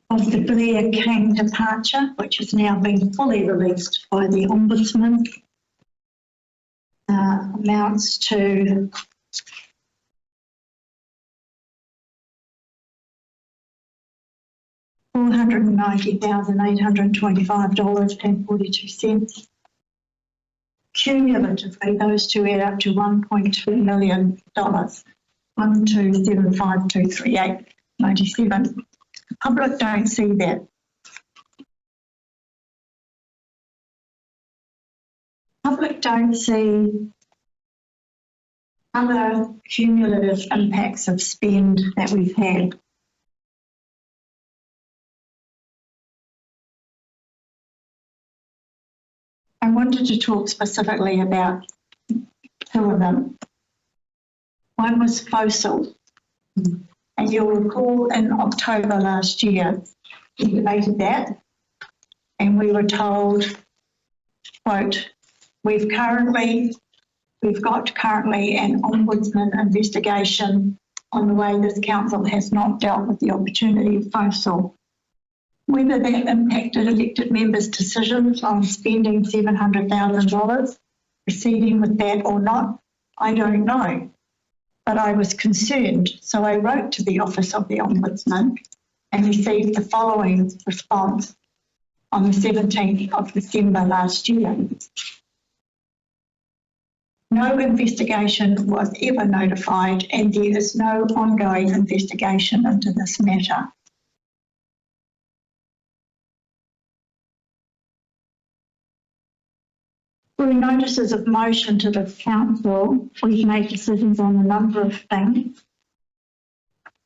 of the Blair King departure, which has now been fully released by the Ombudsman, amounts to $490,825.42. Cumulatively, those two add up to $1.2 million, 1275238.97. The public don't see that. Public don't see other cumulative impacts of spend that we've had. I wanted to talk specifically about two of them. One was FOSIL, and you'll recall in October last year, we debated that, and we were told, quote, we've got currently an Ombudsman investigation on the way this council has not dealt with the opportunity of FOSIL. Whether that impacted elected members' decisions on spending $700,000, proceeding with that or not, I don't know. But I was concerned, so I wrote to the Office of the Ombudsman and received the following response on the 17th of December last year. No investigation was ever notified and there is no ongoing investigation into this matter. Through notices of motion to the council, we've made decisions on a number of things,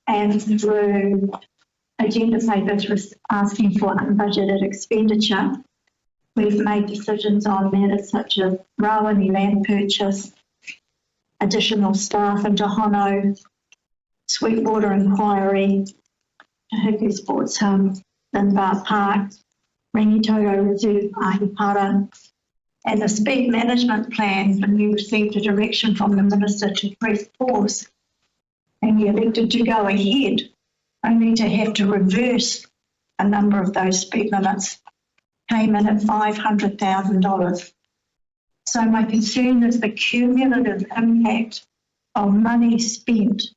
and through agenda papers asking for unbudgeted expenditure, we've made decisions on matters such as Rawene land purchase, additional staff in Tohono, Sweetwater inquiry, Tahuku Sports Hub, Dunbar Park, Rangitoto Reserve, Ahipara, and the speed management plan, when we received a direction from the Minister to press pause, and we elected to go ahead, only to have to reverse a number of those speed limits, came in at $500,000. So my concern is the cumulative impact of money spent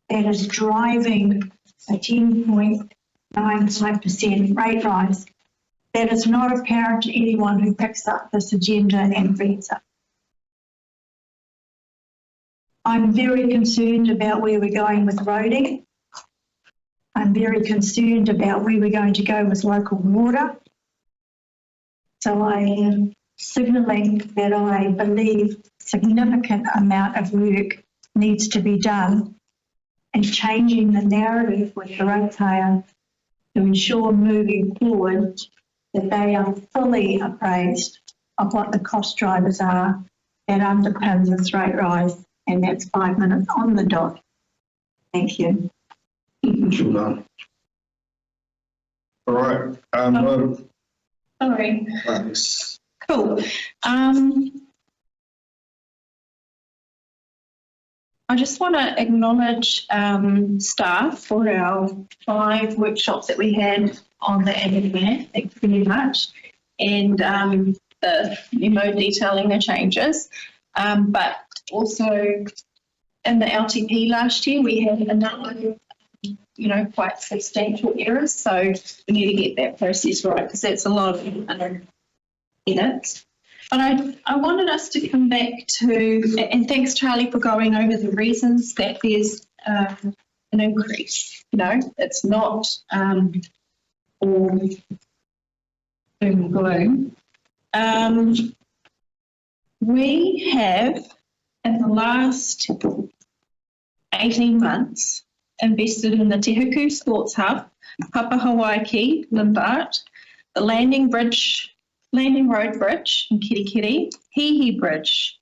that is driving a 10.95% rate rise that is not apparent to anyone who picks up this agenda and reads it. I'm very concerned about where we're going with roading. I'm very concerned about where we're going to go with local water. So I am signalling that I believe significant amount of work needs to be done in changing the narrative with the ratepayer to ensure moving forward that they are fully appraised of what the cost drivers are that underpin this rate rise, and that's 5 minutes on the dot. Thank you. All right. Sorry. Thanks. Cool. I just want to acknowledge staff for our 5 workshops that we had on the annual plan. Thank you very much. And the memo detailing the changes. But also in the LTP last year, we had a number of, quite substantial errors. So we need to get that process right because that's a lot of edits. But I wanted us to come back to, and thanks Charlie for going over the reasons that there's an increase. It's not all doom and gloom. We have, in the last 18 months, invested in the Te Huku Sports Hub, Papahawaiki, Limbart, the Landing Road Bridge in Kirikiri, Hihi Bridge.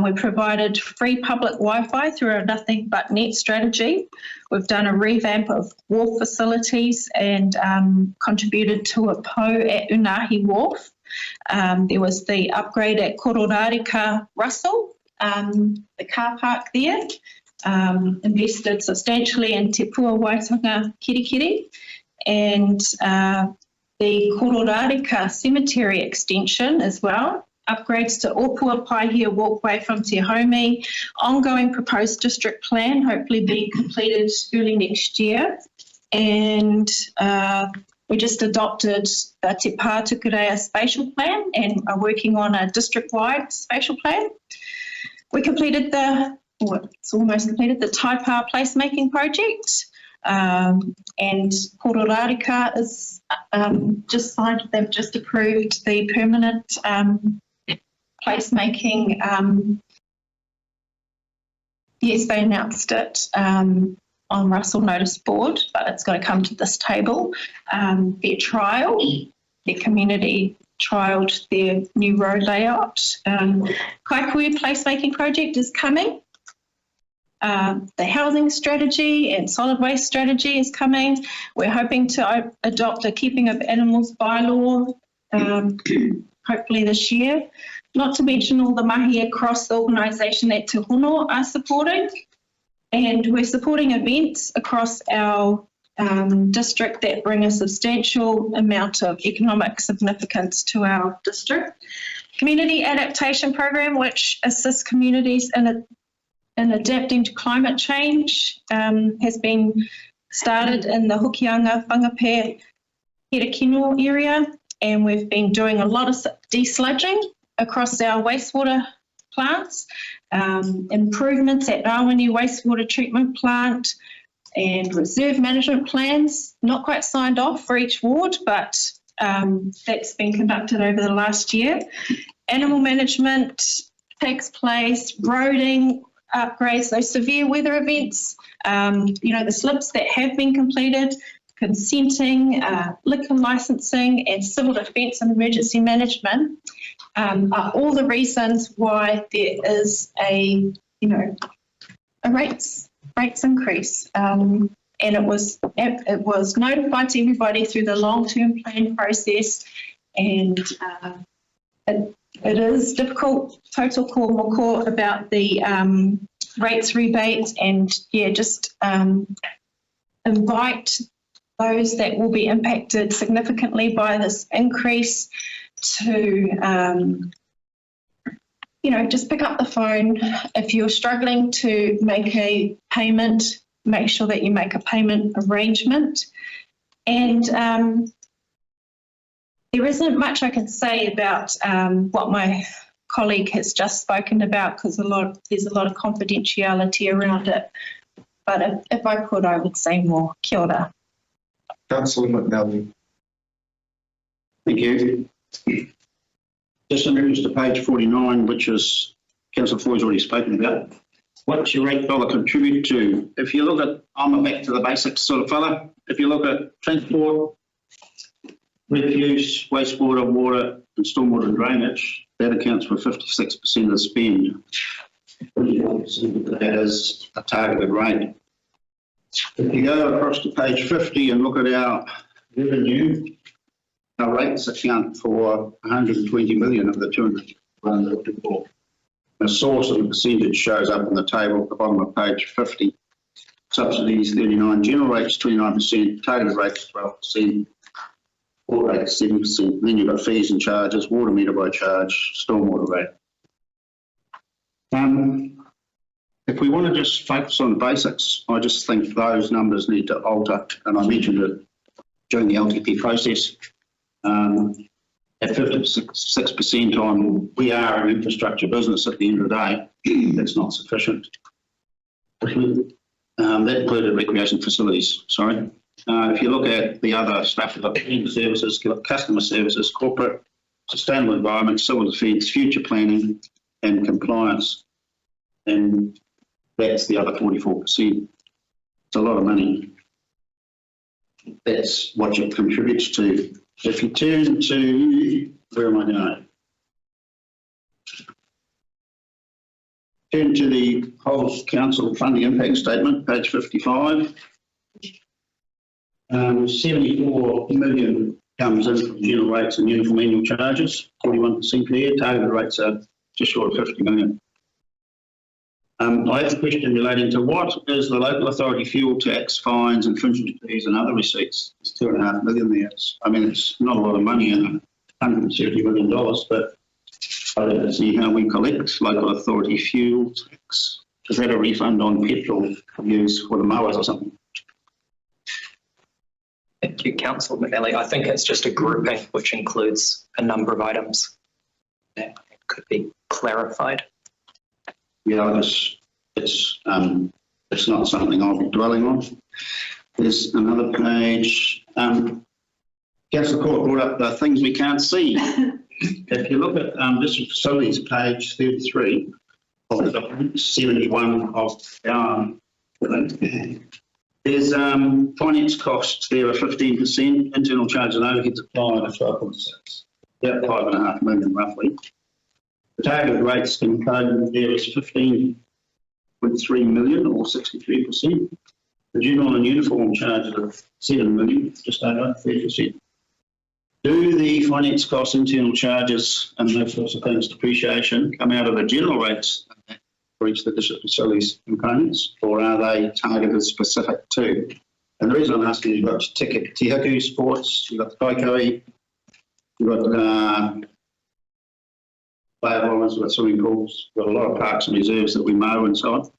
We provided free public Wi-Fi through a nothing but net strategy. We've done a revamp of wharf facilities and contributed to a po at Unahi Wharf. There was the upgrade at Kororareka Russell, the car park there. Invested substantially in Te Pua Waitanga Kirikiri, and the Kororareka Cemetery extension as well. Upgrades to Opua Paihia Walkway from Te Homi. Ongoing proposed district plan, hopefully being completed early next year. And we just adopted the Te Pā Tukurea spatial plan and are working on a district-wide spatial plan. We completed it's almost completed the Taipa placemaking project. And Kororareka is they've just approved the permanent placemaking. Yes, they announced it on Russell Notice Board, but it's going to come to this table. Their community trialled their new road layout. Kaikoui placemaking project is coming. The housing strategy and solid waste strategy is coming. We're hoping to adopt a keeping of animals bylaw hopefully this year. Not to mention all the mahi across the organisation that Te Hono are supporting. And we're supporting events across our district that bring a substantial amount of economic significance to our district. Community adaptation program, which assists communities in adapting to climate change, has been started in the Hokianga, Whangapē, Hirakino area, and we've been doing a lot of desludging across our wastewater plants, improvements at Rawene wastewater treatment plant, and reserve management plans, not quite signed off for each ward, but that's been conducted over the last year. Animal management takes place, roading, upgrades, those severe weather events, the slips that have been completed, consenting, liquor licensing, and civil defence and emergency management are all the reasons why there is a rates increase. And it was notified to everybody through the long-term plan process, and it is difficult, total call more about the rates rebate, and just invite those that will be impacted significantly by this increase to just pick up the phone. If you're struggling to make a payment, make sure that you make a payment arrangement. And There isn't much I can say about what my colleague has just spoken about because there's a lot of confidentiality around it. But if I could, I would say more. Kia ora. Councillor McNally. Thank you. Just in reference to page 49, which is Councillor Foy's already spoken about. What's your $8 contribute to? If you look at, I'm a back to the basics sort of fella. If you look at transport, refuse, wastewater, water and stormwater drainage, that accounts for 56% of the spend. That is a targeted rate. If you go across to page 50 and look at our revenue, our rates account for 120 million of the 200. The source and the percentage shows up in the table at the bottom of page 50. Subsidies 39, general rates 29%, targeted rates 12%, water rates 7%. Then you've got fees and charges, water meter by charge, stormwater rate. If we want to just focus on the basics, I just think those numbers need to alter, and I mentioned it during the LTP process. At 56% on, we are an infrastructure business at the end of the day, that's not sufficient. That included recreation facilities, sorry. If you look at the other stuff, you've got community services, customer services, corporate, sustainable environment, civil defence, future planning and compliance. And that's the other 44%. It's a lot of money. That's what it contributes to. If you turn to, where am I going? Turn to the whole council funding impact statement, page 55. 74 million comes in from general rates and uniform annual charges, 41% there. Targeted rates are just short of 50 million. I have a question relating to what is the local authority fuel tax, fines, infringement fees and other receipts? It's $2.5 million there. It's not a lot of money in $170 million, but I don't see how we collect local authority fuel tax. Is that a refund on petrol used for the mowers or something? Thank you, Councillor McNally. I think it's just a grouping which includes a number of items that could be clarified. Yeah, it's not something I'll be dwelling on. There's another page. Councillor Court brought up the things we can't see. If you look at district facilities, page 33 of the document, 71 of our there's finance costs there are 15%, internal charges and overheads applied are 12.6, about 5.5 million roughly. The targeted rates component there is 15.3 million or 63%. The general and uniform charges are 7 million, just over 30%. Do the finance costs, internal charges and those sorts of things, depreciation, come out of the general rates for each of the district facilities components, or are they targeted specific to? And the reason I'm asking is you've got Te Huku Sports, you've got the Kaikoui, you've got Bay of Islands, we've got swimming pools, we've got a lot of parks and reserves that we mow and so on.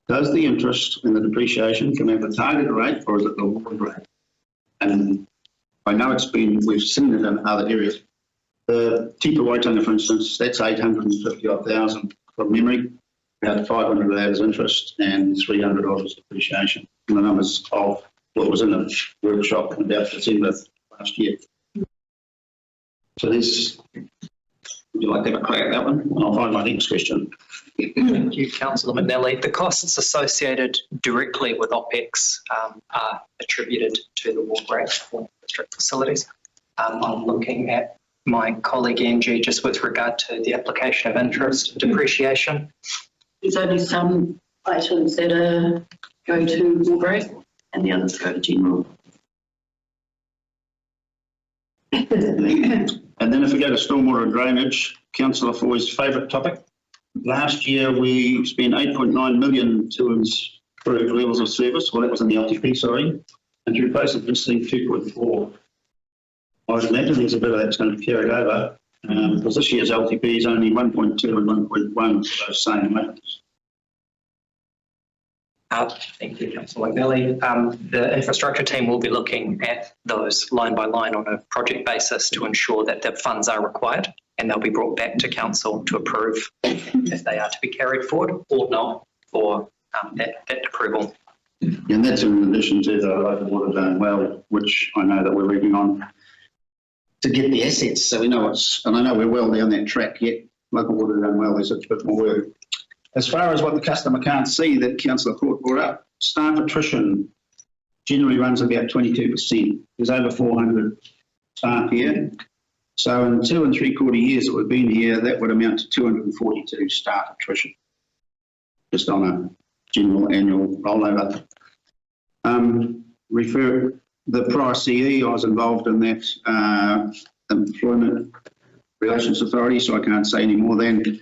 Does the interest in the depreciation come out of the target rate or is it the award rate? And I know we've seen it in other areas. The Tipa Waitangi, for instance, that's 850,000 from memory. About 500 of that is interest and 300 odd is depreciation. And the numbers of what was in the workshop in about December last year. So this. Would you like to have a crack at that one? And I'll find my next question. Thank you, Councillor McNally. The costs associated directly with OPEX are attributed to the award rate for district facilities. I'm looking at my colleague Angie just with regard to the application of interest and depreciation. There's only some items that go to award rate and the others go to general. And then if we go to stormwater and drainage, Councillor Foy's favourite topic. Last year we spent 8.9 million to improve levels of service. Well, that was in the LTP, sorry. And to replace it, we've seen 2.4. I would imagine there's a bit of that's going to be carried over because this year's LTP is only 1.2 and 1.1 for those same amounts. Thank you, Councillor McNally. The infrastructure team will be looking at those line by line on a project basis to ensure that the funds are required, and they'll be brought back to council to approve if they are to be carried forward or not for that approval. And that's in addition to the local water zone well, which I know that we're working on to get the assets. So we know and I know we're well down that track yet. Local water zone well, there's a bit more work. As far as what the customer can't see that Councillor Court brought up, staff attrition generally runs about 22%. There's over 400 staff here. So in 2 3/4 years that we've been here, that would amount to 242 staff attrition, just on a general annual rollover. The prior CE, I was involved in that Employment Relations Authority, so I can't say any more than.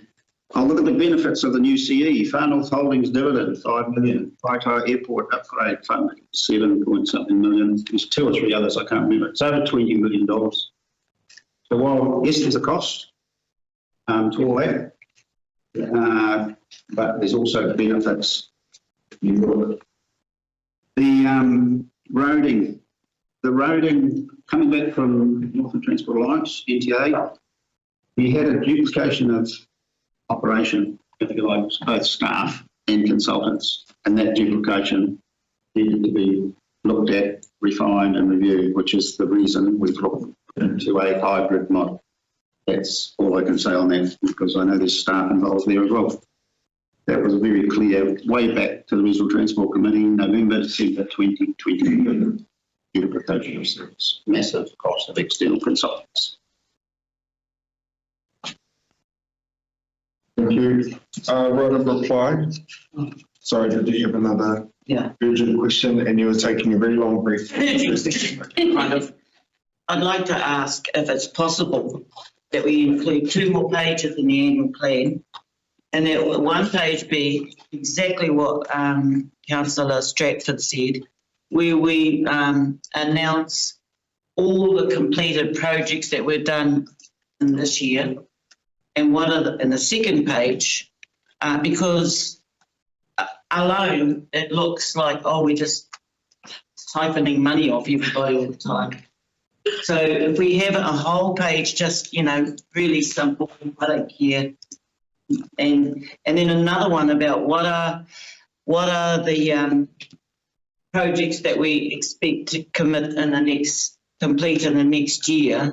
I'll look at the benefits of the new CE. Far North Holdings dividend, 5 million. Waikato Airport upgrade fund, 7-point-something million. There's 2 or 3 others, I can't remember. It's over $20 million. So while, yes, there's a cost to all that, but there's also benefits. The roading, coming back from Northern Transport Alliance, NTA, we had a duplication of operation, if you like, both staff and consultants, and that duplication needed to be looked at, refined and reviewed, which is the reason we've looked into a hybrid model. That's all I can say on that, because I know there's staff involved there as well. That was very clear way back to the Regional Transport Committee in November, December 2020. Duplication of service, massive cost of external consultants. Thank you. Right of reply. Sorry, did you have another urgent question and you were taking a very long brief? Kind of. I'd like to ask if it's possible that we include 2 more pages in the annual plan, and that one page be exactly what Councillor Stratford said, where we announce all the completed projects that were done in this year, and what are in the second page, because alone it looks like, oh, we're just siphoning money off everybody all the time. So if we have a whole page, just, you know, really simple, I don't care. And then another one about what are the projects that we expect to complete in the next year.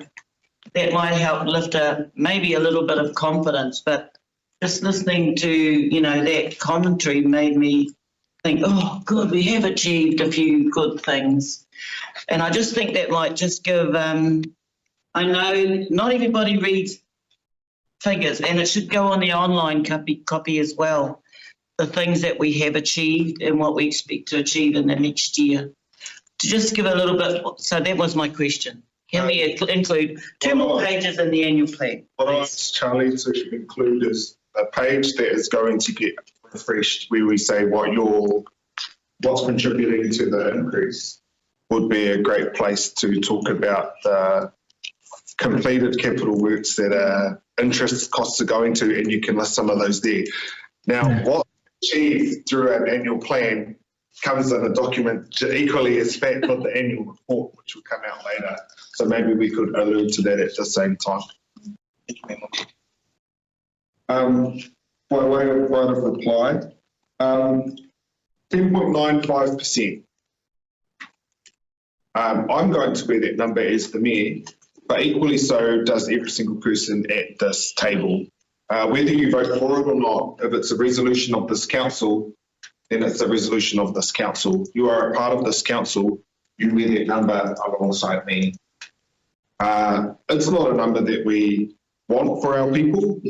That might help lift maybe a little bit of confidence, but just listening to, you know, that commentary made me think, oh, good, we have achieved a few good things. And I just think that might just give, I know not everybody reads figures, and it should go on the online copy as well, the things that we have achieved and what we expect to achieve in the next year. To just give a little bit, so that was my question. Can we include 2 more pages in the annual plan? What I asked Charlie to include is a page that is going to get refreshed where we say what's contributing to the increase would be a great place to talk about the completed capital works that interest costs are going to, and you can list some of those there. Now, what achieved through an annual plan comes in a document equally as fat with the annual report, which will come out later. So maybe we could allude to that at the same time. By way of right of reply, 10.95%. I'm going to be that number as the mayor, but equally so does every single person at this table. Whether you vote for it or not, if it's a resolution of this council, then it's a resolution of this council. You are a part of this council, you wear that number alongside me. It's not a number that we want for our people.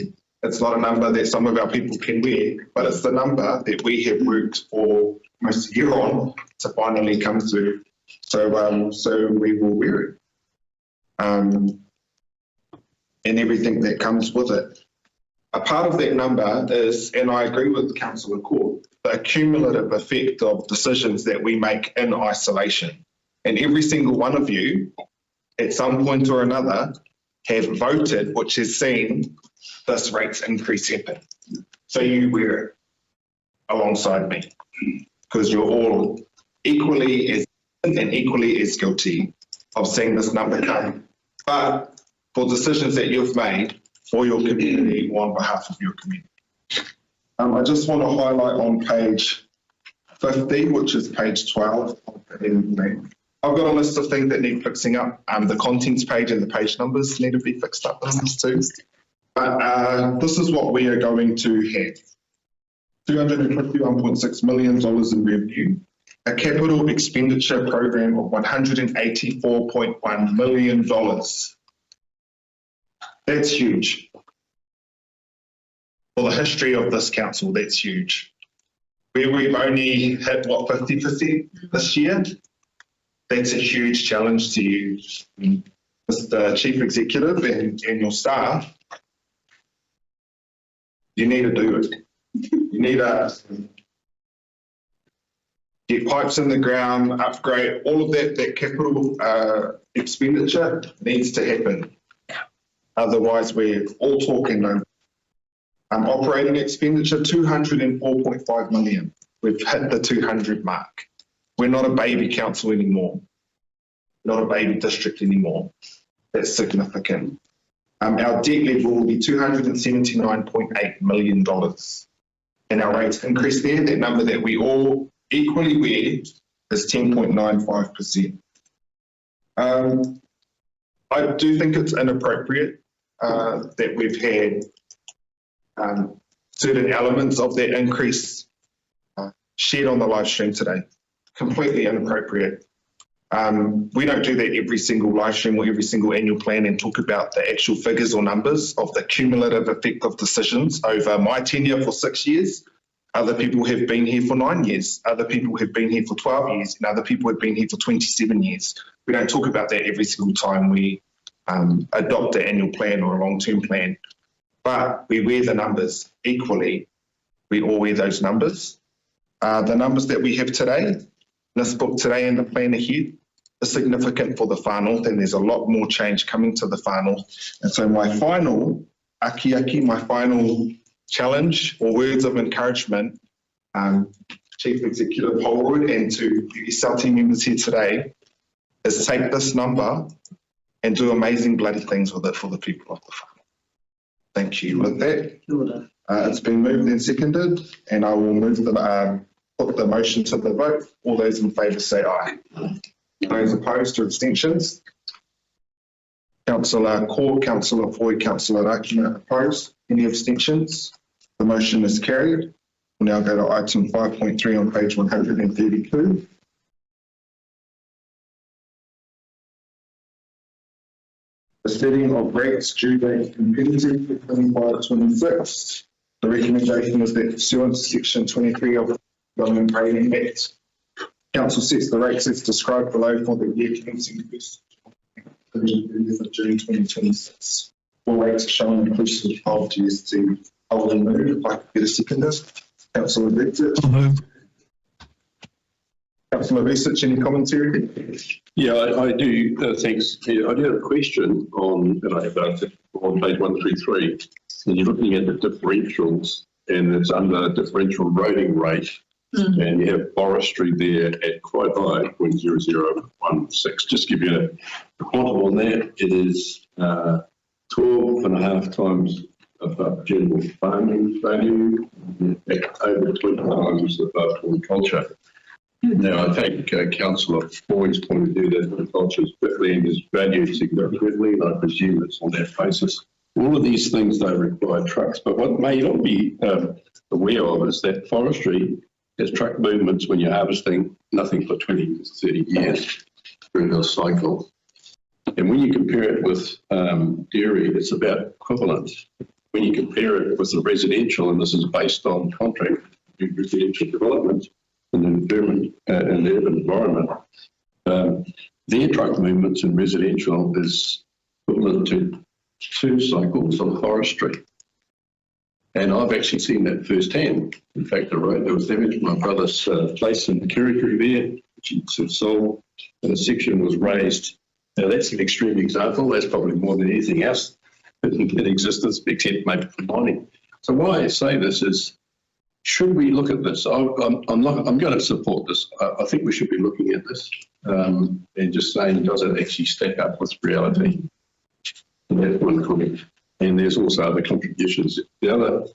It's not a number that some of our people can wear, but it's the number that we have worked for almost a year on to finally come to. So we will wear it. And everything that comes with it. A part of that number is, and I agree with Councillor Court, the cumulative effect of decisions that we make in isolation. And every single one of you, at some point or another, have voted, which has seen this rates increase happen. So you wear it alongside me. because you're all equally as and equally as guilty of seeing this number come. But for decisions that you've made for your community or on behalf of your community. I just want to highlight on page 50, which is page 12 of the NPA. I've got a list of things that need fixing up. The contents page and the page numbers need to be fixed up on this too. But this is what we are going to have. $251.6 million in revenue, a capital expenditure program of $184.1 million. That's huge. For the history of this council, that's huge. Where we've only hit, 50% this year? That's a huge challenge to you, Mr. Chief Executive and your staff. You need to do it. You need to get pipes in the ground, upgrade, all of that capital expenditure needs to happen. Otherwise, we're all talking over. Operating expenditure, $204.5 million. We've hit the 200 mark. We're not a baby council anymore. Not a baby district anymore. That's significant. Our debt level will be $279.8 million. And our rates increase there. That number that we all equally wear is 10.95%. I do think it's inappropriate that we've had certain elements of that increase shared on the live stream today. Completely inappropriate. We don't do that every single live stream or every single annual plan and talk about the actual figures or numbers of the cumulative effect of decisions over my tenure for 6 years. Other people have been here for 9 years. Other people have been here for 12 years. And other people have been here for 27 years. We don't talk about that every single time we adopt an annual plan or a long-term plan. But we wear the numbers equally. We all wear those numbers. The numbers that we have today, this book today and the plan ahead, are significant for the Far North, and there's a lot more change coming to the Far North. And so my final my final challenge or words of encouragement, Chief Executive Holroyd, and to the SLT members here today, is take this number and do amazing bloody things with it for the people of the Far North. Thank you. With that, it's been moved and seconded, and I will move put the motion to the vote. All those in favour say aye. Those opposed or abstentions? Councillor Court, Councillor Foy, Councillor Rakina opposed. Any abstentions? The motion is carried. We'll now go to item 5.3 on page 132. The setting of rates due date competitive for 25-26. The recommendation is that pursuant to section 23 of the Government Rating Act, Council sets the rates as described below for the year commencing June 2026. All rates are shown inclusive of GST. I will move if I could get a seconder. Councillor Victor. Councillor Visic, any commentary? Yeah, I do. Thanks. Yeah, I do have a question on page 133. And you're looking at the differentials, and it's under differential roading rate, and you have forestry there at quite high, 0.0016. Just give you a quantum on that. It is 12.5 times above general farming value, over 20 times above horticulture. Now, I think Councillor Foy's point of view that horticulture's land is valued significantly, and I presume it's on that basis. All of these things, they require trucks, but what may not be aware of is that forestry has truck movements when you're harvesting nothing for 20 to 30 years through the cycle. And when you compare it with dairy, it's about equivalent. When you compare it with the residential, and this is based on contract residential development, in the urban environment, their truck movements in residential is equivalent to 2 cycles of forestry. And I've actually seen that firsthand. In fact, the road that was damaged, my brother's place in Kirikiri there, which he sold, and a section was raised. Now that's an extreme example. That's probably more than anything else in existence, except maybe for mining. So why I say this is, should we look at this? I'm going to support this. I think we should be looking at this and just saying, does it actually stack up with reality? And that's one comment. And there's also other contributions. The other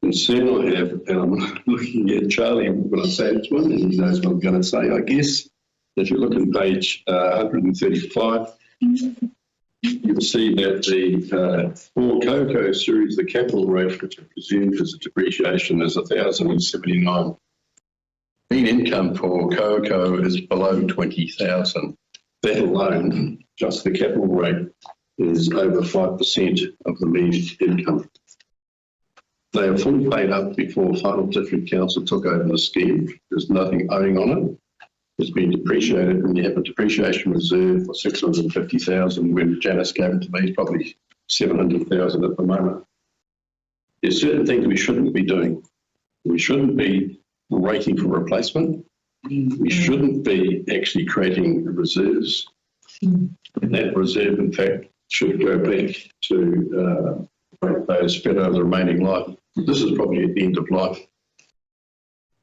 concern I have, and I'm looking at Charlie when I say this one, and he knows what I'm going to say, I guess. If you look at page 135, you'll see that the for Cocoa series, the capital rate, which I presume is a depreciation, is 1,079. Mean income for Cocoa is below 20,000. That alone, just the capital rate, is over 5% of the mean income. They are fully paid up before Final District Council took over the scheme. There's nothing owing on it. It's been depreciated, and you have a depreciation reserve for 650,000 when Janice gave it to me. It's probably 700,000 at the moment. There's certain things we shouldn't be doing. We shouldn't be waiting for replacement. We shouldn't be actually creating reserves. And that reserve, in fact, should go back to those spread over the remaining life. This is probably at the end of life.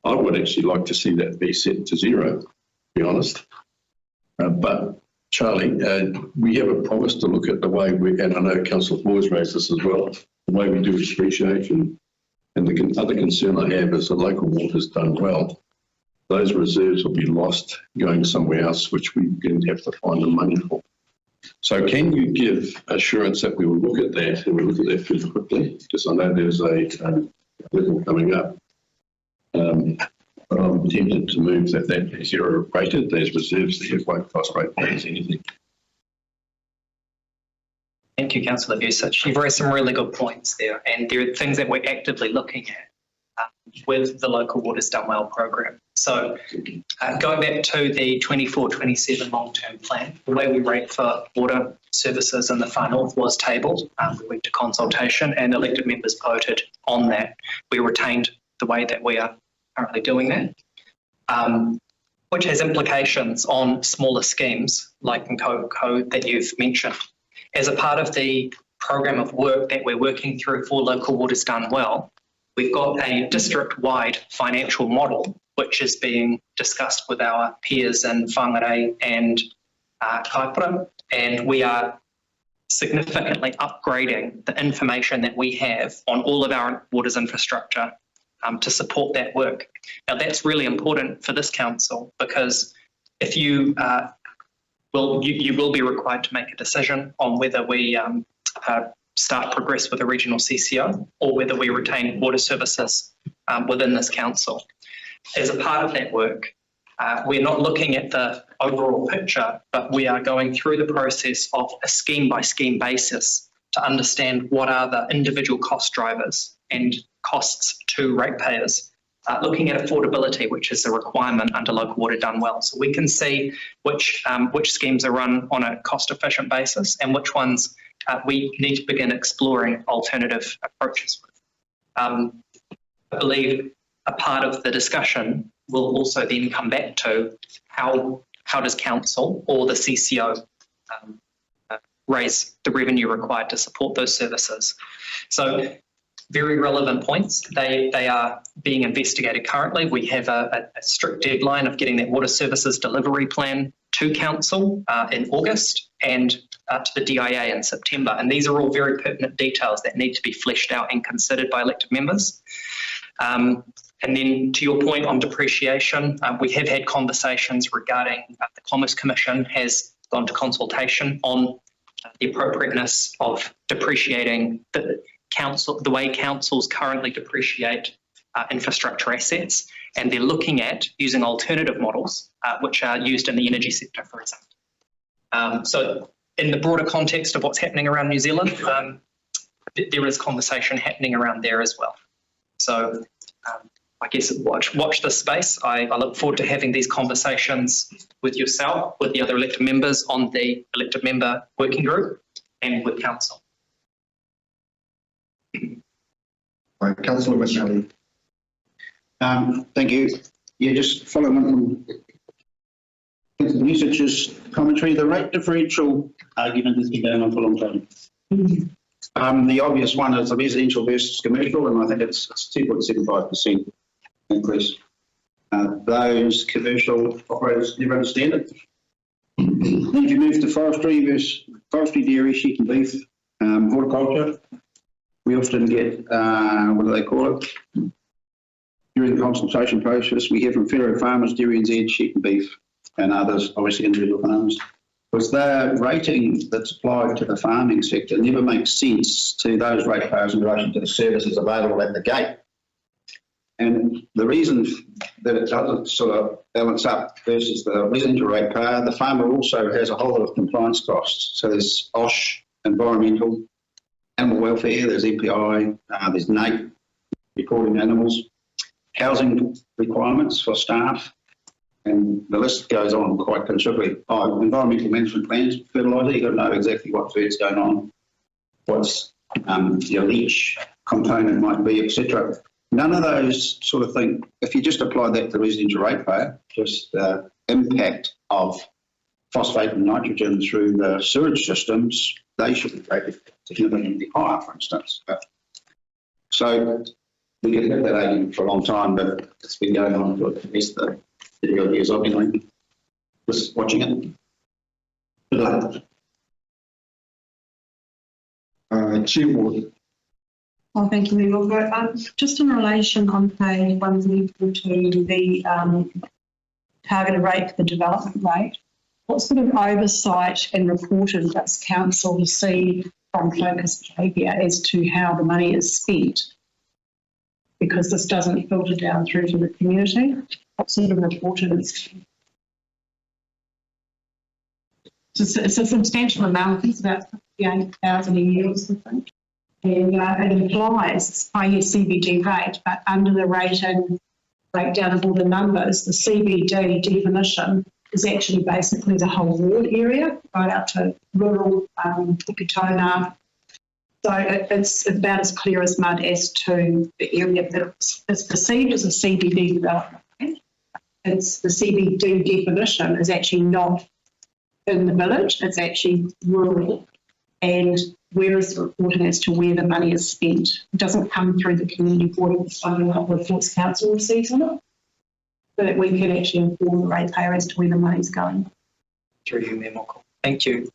I would actually like to see that be set to zero, to be honest. But Charlie, we have a promise to look at the way we, and I know Councillor Moore's raised this as well, the way we do depreciation. And the other concern I have is the local water's done well. Those reserves will be lost going somewhere else, which we can have to find the money for. So can you give assurance that we will look at that and we'll look at that fairly quickly? Because I know there's a level coming up. But I'm tempted to move that be zero rated. There's reserves there, won't cost rate pays anything. Thank you, Councillor Vucic. You've raised some really good points there, and there are things that we're actively looking at with the Local Waters Done Well program. So going back to the 24-27 long-term plan, the way we rate for water services in the Far North was tabled. We went to consultation and elected members voted on that. We retained the way that we are currently doing that, which has implications on smaller schemes like Nkoko that you've mentioned. As a part of the program of work that we're working through for Local Waters Done Well, we've got a district-wide financial model which is being discussed with our peers in Whangarei and Kaipara, and we are significantly upgrading the information that we have on all of our waters infrastructure to support that work. Now that's really important for this council because if you you will be required to make a decision on whether we start progress with a regional CCO or whether we retain water services within this council. As a part of that work, we're not looking at the overall picture, but we are going through the process of a scheme by scheme basis to understand what are the individual cost drivers and costs to ratepayers. Looking at affordability, which is a requirement under Local Water Done Well. So we can see which schemes are run on a cost efficient basis and which ones we need to begin exploring alternative approaches with. I believe a part of the discussion will also then come back to how does council or the CCO raise the revenue required to support those services. So very relevant points. They are being investigated currently. We have a strict deadline of getting that water services delivery plan to council in August and to the DIA in September. And these are all very pertinent details that need to be fleshed out and considered by elected members. And then to your point on depreciation, we have had conversations regarding the Commerce Commission has gone to consultation on the appropriateness of depreciating the way councils currently depreciate infrastructure assets, and they're looking at using alternative models which are used in the energy sector, for example. So in the broader context of what's happening around New Zealand, there is conversation happening around there as well. So I guess watch this space. I look forward to having these conversations with yourself, with the other elected members on the elected member working group, and with council. Right, Councillor McNally. Thank you. Yeah, just following on from Vucic's commentary, the rate differential argument has been going on for a long time. The obvious one is the residential versus commercial, and I think it's 2.75% increase. Those commercial operators never understand it. Then if you move to forestry versus forestry, dairy, sheep and beef, horticulture, we often get, what do they call it? During the consultation process, we hear from Federated Farmers, Dairy NZ, sheep and beef, and others, obviously individual farmers. Because their rating that's applied to the farming sector never makes sense to those ratepayers in relation to the services available at the gate. And the reason that it doesn't sort of balance up versus the residential ratepayer, the farmer also has a whole lot of compliance costs. So there's OSH, environmental, animal welfare, there's MPI, there's NAPE, recording animals, housing requirements for staff, and the list goes on quite considerably. Environmental management plans, fertiliser, you've got to know exactly what food's going on, what's your leach component might be, etc. None of those sort of things, if you just apply that to the residential ratepayer, just the impact of phosphate and nitrogen through the sewage systems, they should be rated significantly higher, for instance. So we could have that argument for a long time, but it's been going on for at least the 30 odd years I've been like, just watching it. Good luck. Chair Ward. Well, thank you, Leroy. Just in relation on page 142, the targeted rate for the development rate, what sort of oversight and reporting does council receive from focus behaviour as to how the money is spent? Because this doesn't filter down through to the community. What sort of reporting is? It's a substantial amount. It's about 58,000 a year or something. And it implies higher CBD rate, but under the rating breakdown of all the numbers, the CBD definition is actually basically the whole ward area, right out to rural, Puketona. So it's about as clear as mud as to the area that it's perceived as a CBD development. It's the CBD definition is actually not in the village, it's actually rural. And where is the reporting as to where the money is spent? It doesn't come through the community board of what reports council receives on it, so that we can actually inform the ratepayer as to where the money's going. Through you, Mayor Mockle. Thank you,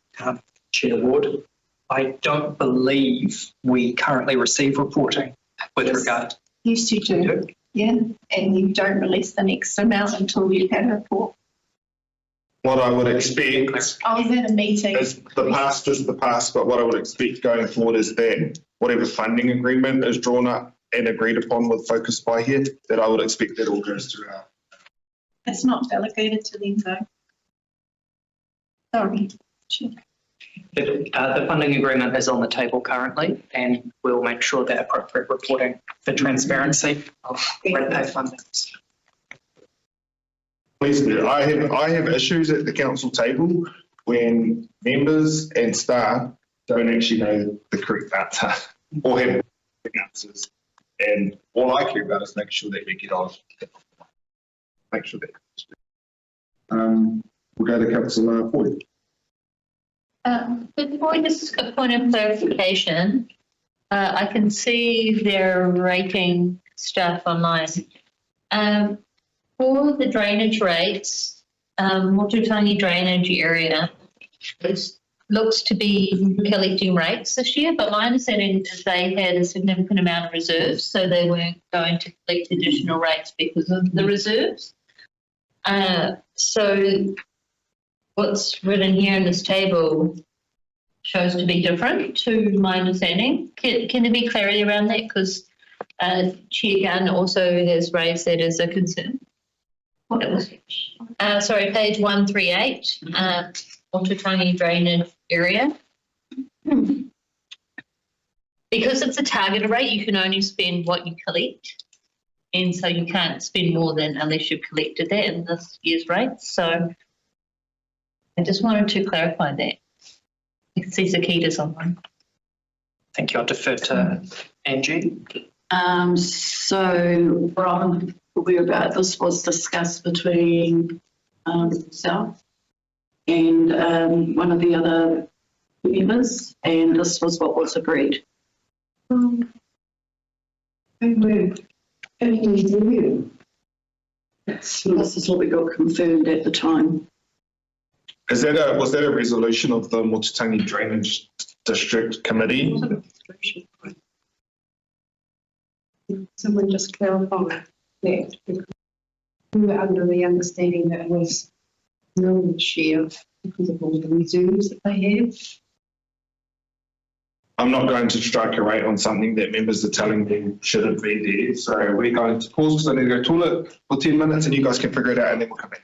Chair Ward. I don't believe we currently receive reporting with regard. Yes, you do. Yeah, and you don't release the next amount until you've had a report. What I would expect I was at a meeting. is the past is the past, but what I would expect going forward is that whatever funding agreement is drawn up and agreed upon with Focus by here, that I would expect that all goes through our. It's not delegated to them though. Sorry. Sure. The funding agreement is on the table currently, and we'll make sure that appropriate reporting for transparency of ratepayer funding. Please do. I have issues at the council table when members and staff don't actually know the correct answer or have the answers. And all I care about is making sure that we get on. Make sure that. We'll go to Councillor Ford. Before just a point of clarification, I can see they're rating stuff online. For the drainage rates, Motutangi drainage area looks to be collecting rates this year, but my understanding is they had a significant amount of reserves, so they weren't going to collect additional rates because of the reserves. So what's written here in this table shows to be different to my understanding. Can there be clarity around that? Because Chair Gunn also has raised that as a concern. Sorry, page 138, Motutangi drainage area. Because it's a targeted rate, you can only spend what you collect. And so you can't spend more than unless you've collected that in this year's rates. So I just wanted to clarify that. I can see Sakita's online. Thank you. I'll defer to Angie. So what I'm aware about, this was discussed between myself and one of the other members, and this was what was agreed. This is what we got confirmed at the time. Was that a resolution of the Motutangi Drainage District Committee? Someone just clarify that, because we were under the understanding that it was no share because of all the reserves that they have. I'm not going to strike a rate on something that members are telling me shouldn't be there. So we're going to pause because I need to go toilet for 10 minutes and you guys can figure it out and then we'll come back.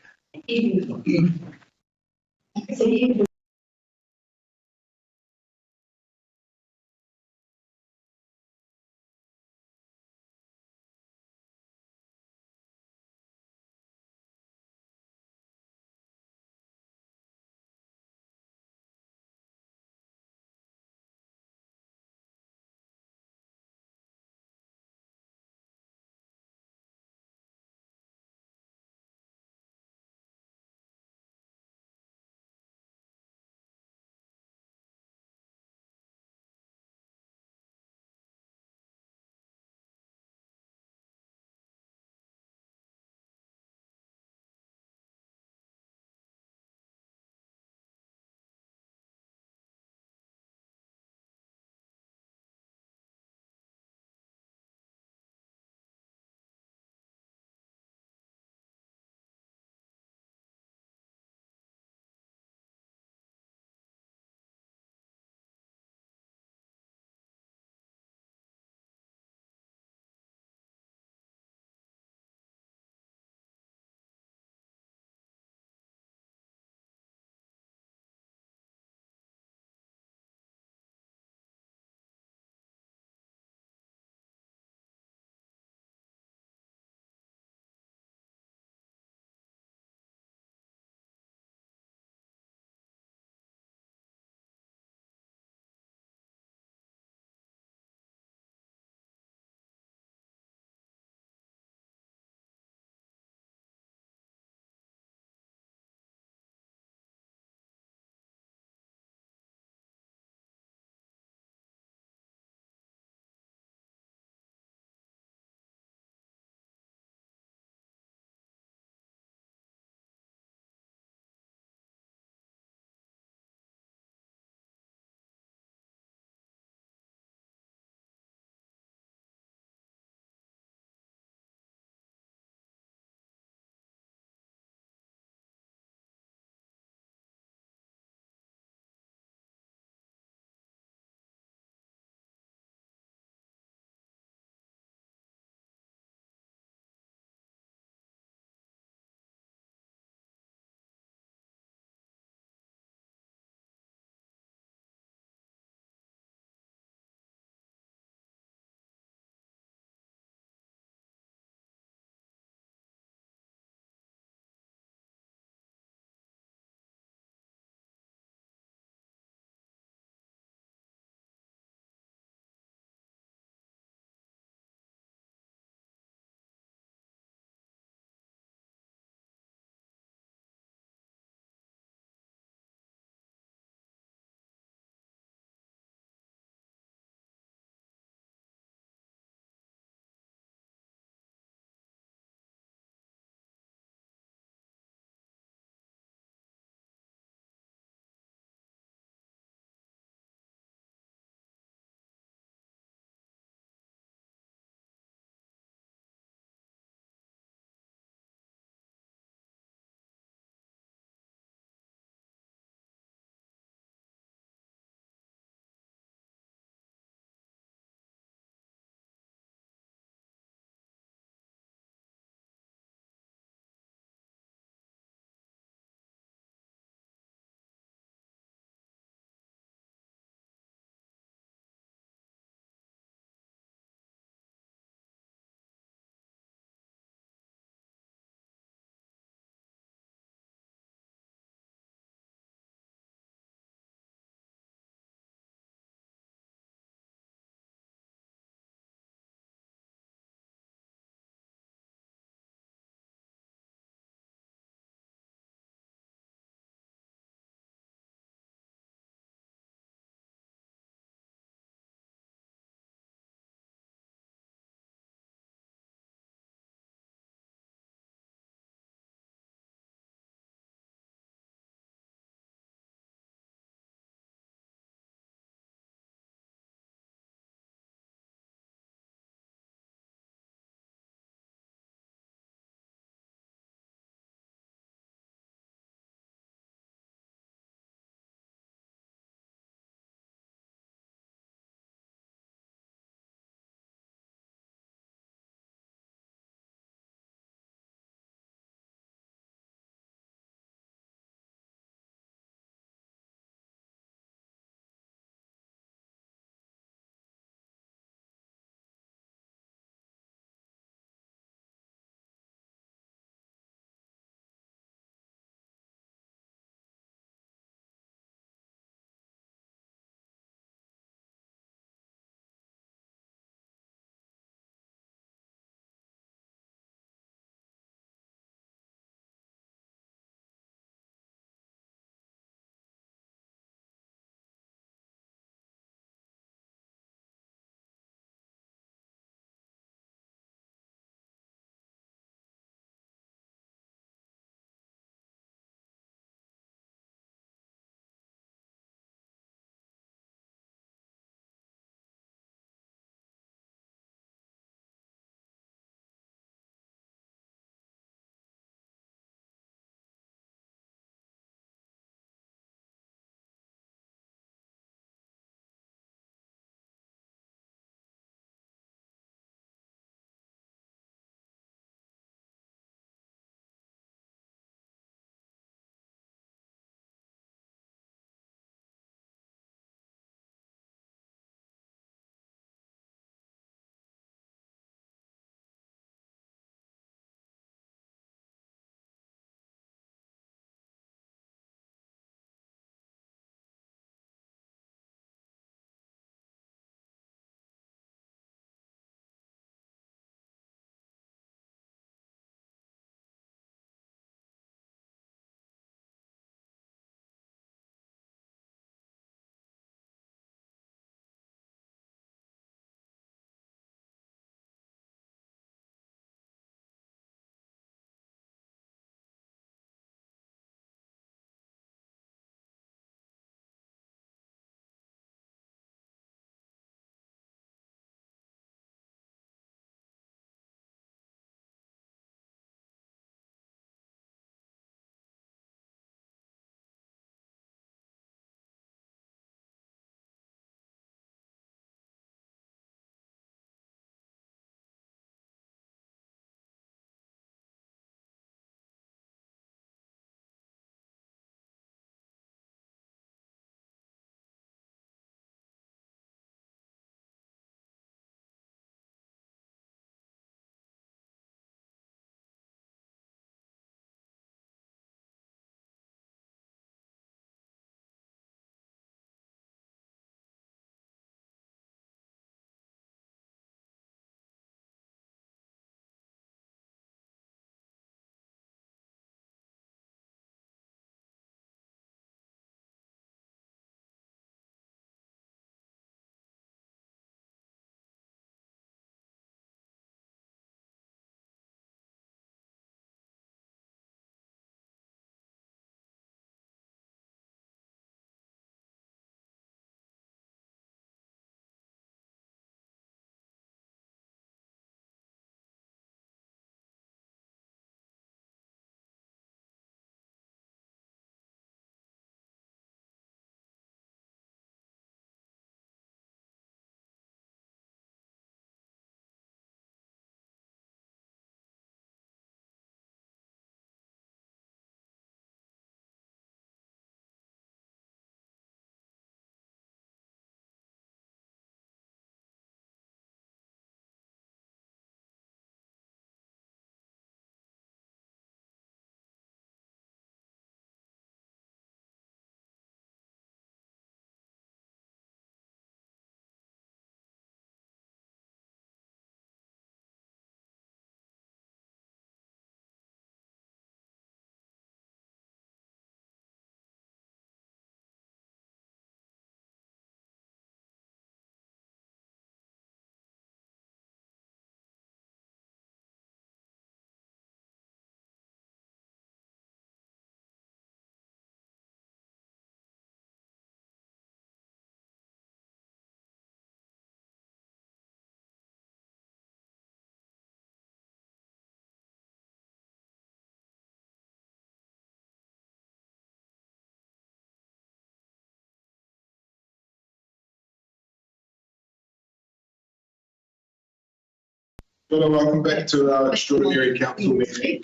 Well, welcome back to our extraordinary council meeting.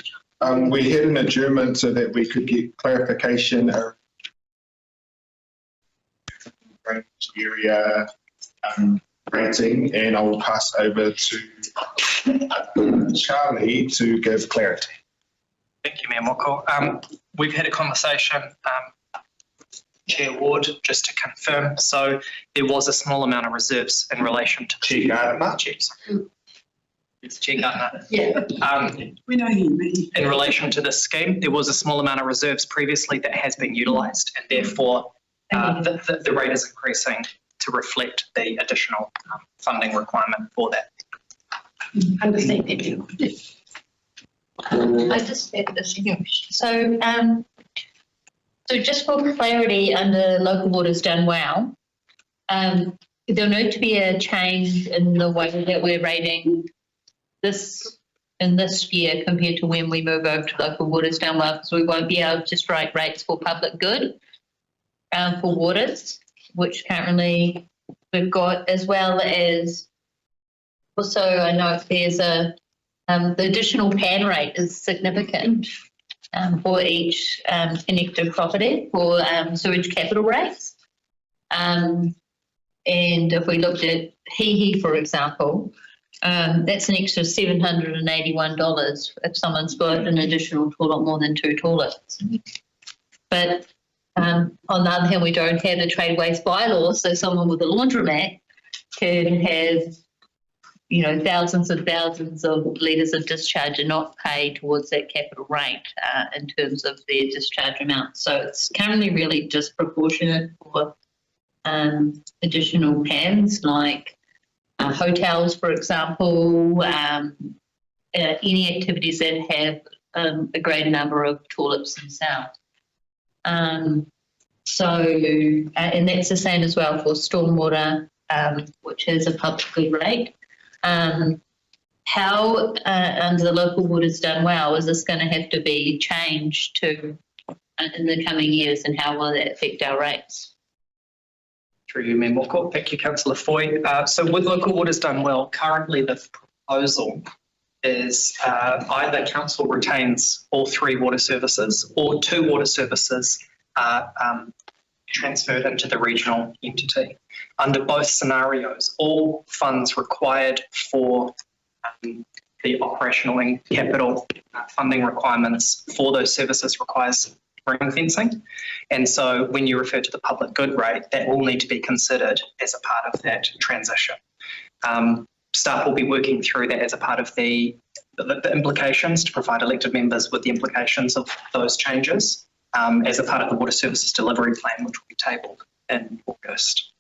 We had an adjournment so that we could get clarification around area rating, and I will pass over to Charlie to give clarity. Thank you, Mayor Moko. We've had a conversation, Chair Ward, just to confirm. So there was a small amount of reserves in relation to Chair Gardner. It's Chair Gardner. Yeah. We know you mean. In relation to this scheme, there was a small amount of reserves previously that has been utilised, and therefore the rate is increasing to reflect the additional funding requirement for that. Understand, thank you. I just had this here. So, so just for clarity, under local waters done well, there'll need to be a change in the way that we're rating this in this year compared to when we move over to local waters done well, because we won't be able to strike rates for public good for waters, which currently we've got, as well as also I know there's a the additional PAN rate is significant for each connected property for sewage capital rates. And if we looked at Hihi, for example, that's an extra $781 if someone's got an additional toilet, more than 2 toilets. But on the other hand, we don't have the trade waste bylaw, so someone with a laundromat can have, you know, thousands and thousands of litres of discharge and not pay towards that capital rate in terms of their discharge amount. So it's currently really disproportionate for additional PANs like hotels, for example, any activities that have a greater number of toilets themselves. And that's the same as well for stormwater, which is a public good rate. How under the local waters done well is this going to have to be changed to in the coming years, and how will that affect our rates? Through you, Mayor Moko. Thank you, Councillor Foy. So with local waters done well, currently the proposal is either council retains all 3 water services or 2 water services are transferred into the regional entity. Under both scenarios, all funds required for the operational and capital funding requirements for those services requires ring fencing. And so when you refer to the public good rate, that will need to be considered as a part of that transition. Staff will be working through that as a part of the implications to provide elected members with the implications of those changes as a part of the Water Services Delivery Plan, which will be tabled in August.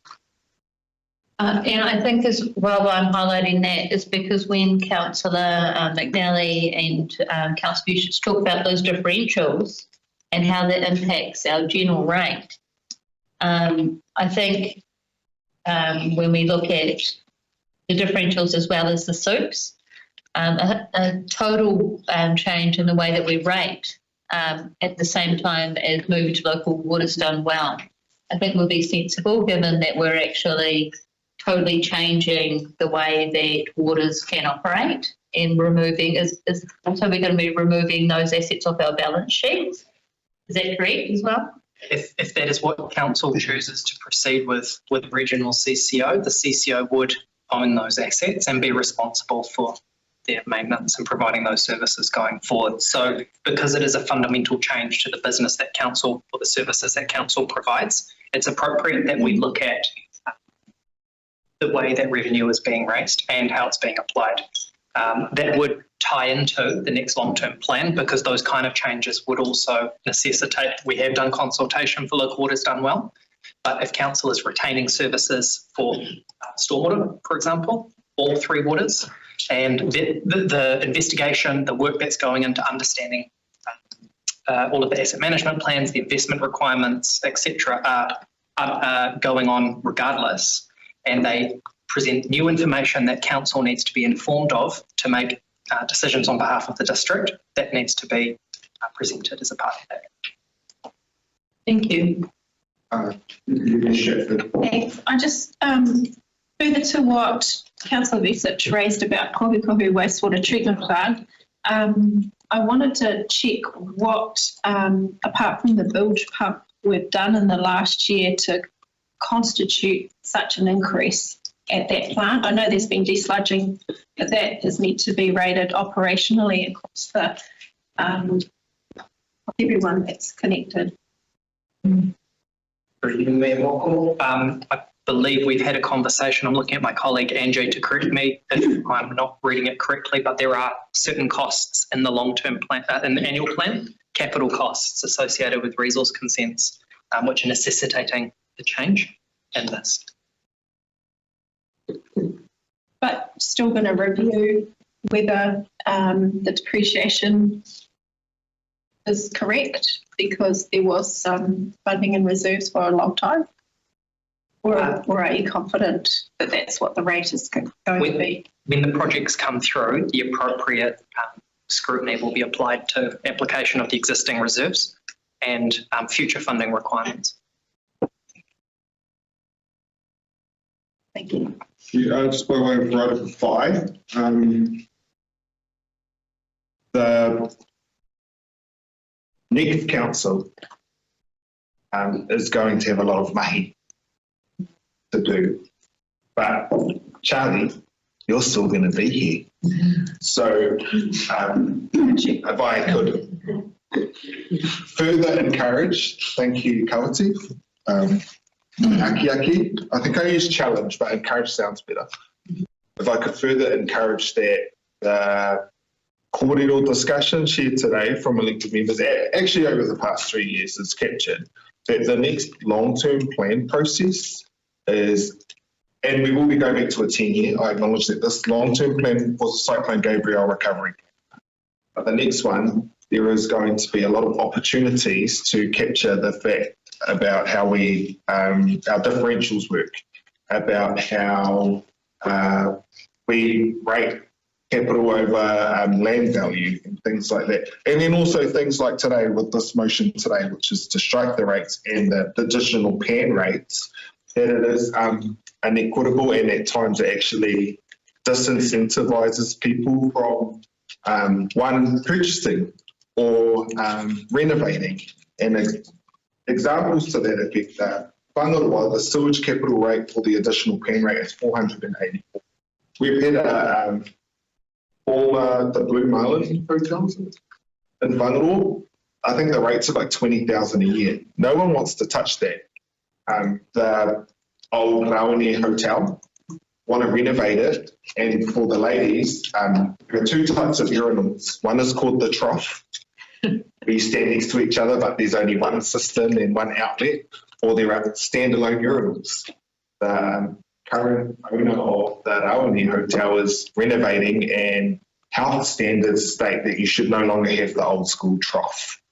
And I think as well why I'm highlighting that is because when Councillor McNally and Councillor Bushett talk about those differentials and how that impacts our general rate, I think when we look at the differentials as well as the SOOPs, a total change in the way that we rate at the same time as moving to local waters done well, I think will be sensible, given that we're actually totally changing the way that waters can operate, and removing is also we're going to be removing those assets off our balance sheets. Is that correct as well? If that is what council chooses to proceed with regional CCO, the CCO would own those assets and be responsible for their maintenance and providing those services going forward. So because it is a fundamental change to the business that council or the services that council provides, it's appropriate that we look at the way that revenue is being raised and how it's being applied. That would tie into the next long-term plan, because those kind of changes would also necessitate, we have done consultation for local waters done well, but if council is retaining services for stormwater, for example, all 3 waters, and the investigation, the work that's going into understanding all of the asset management plans, the investment requirements, etc., are going on regardless, and they present new information that council needs to be informed of to make decisions on behalf of the district, that needs to be presented as a part of that. Thank you. Thanks. I just, further to what Councillor Visich raised about Kohukohu wastewater treatment plant. I wanted to check what, apart from the bilge pump, we've done in the last year to constitute such an increase at that plant. I know there's been desludging, but that is meant to be rated operationally across the everyone that's connected. I believe we've had a conversation. I'm looking at my colleague Angie to correct me if I'm not reading it correctly, but there are certain costs in the long-term plan, in the annual plan, capital costs associated with resource consents, which are necessitating the change in this. But still going to review whether the depreciation is correct, because there was some funding in reserves for a long time. Or are you confident that that's what the rate is going to be? When the projects come through, the appropriate scrutiny will be applied to application of the existing reserves and future funding requirements. Thank you. Just by way of Article 5, the next council is going to have a lot of mahi to do, but Charlie, you're still going to be here. So if I could further encourage, thank you, Kawati, Aki, I think I use challenge, but encourage sounds better. If I could further encourage that the kōrero discussion shared today from elected members, actually over the past 3 years, is captured that the next long-term plan process is, and we will be going back to a 10-year, I acknowledge that this long-term plan was Cyclone Gabrielle recovery. But the next one, there is going to be a lot of opportunities to capture the fact about how we, our differentials work, about how we rate capital over land value and things like that. And then also things like today with this motion today, which is to strike the rates and the additional PAN rates, that it is inequitable and at times it actually disincentivises people from one, purchasing or renovating. And examples to that effect are Whangaroa, the sewage capital rate for the additional PAN rate is 484. We've had the Blue Marlin hotels in Whangaroa. I think the rates are like 20,000 a year. No one wants to touch that. The old Raoni Hotel, want to renovate it, and for the ladies, there are two types of urinals. One is called the trough, where you stand next to each other, but there's only one cistern and one outlet, or there are standalone urinals. The current owner of the Raoni Hotel is renovating, and health standards state that you should no longer have the old school trough.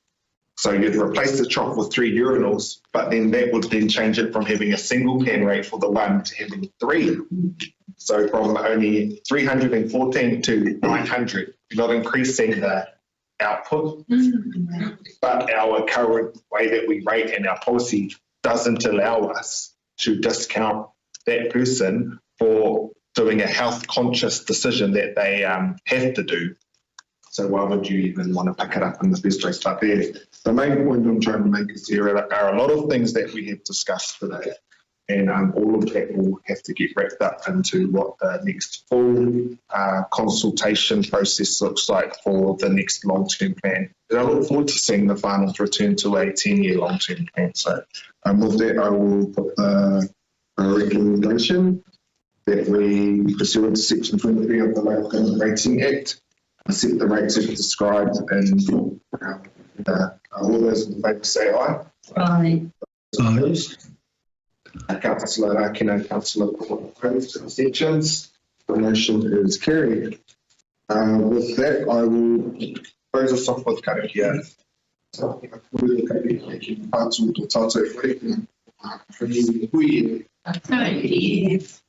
So you'd replace the trough with 3 urinals, but then that would then change it from having a single PAN rate for the one to having 3. So from only 314 to 900, you're not increasing the output, but our current way that we rate and our policy doesn't allow us to discount that person for doing a health conscious decision that they have to do. So why would you even want to pick it up in the first place? But there, the main point I'm trying to make is there are a lot of things that we have discussed today, and all of that will have to get wrapped up into what the next full consultation process looks like for the next long-term plan. And I look forward to seeing the finals return to a 10-year long-term plan. So with that, I will put the recommendation that we, pursuant to Section 23 of the Local Government Rating Act, set the rates as described, and all those in favour say aye. Aye. Opposed? Councillor Akino, Councillor Paul opposed, abstentions. The motion is carried. With that, I will close us off with karakia. So, Yes.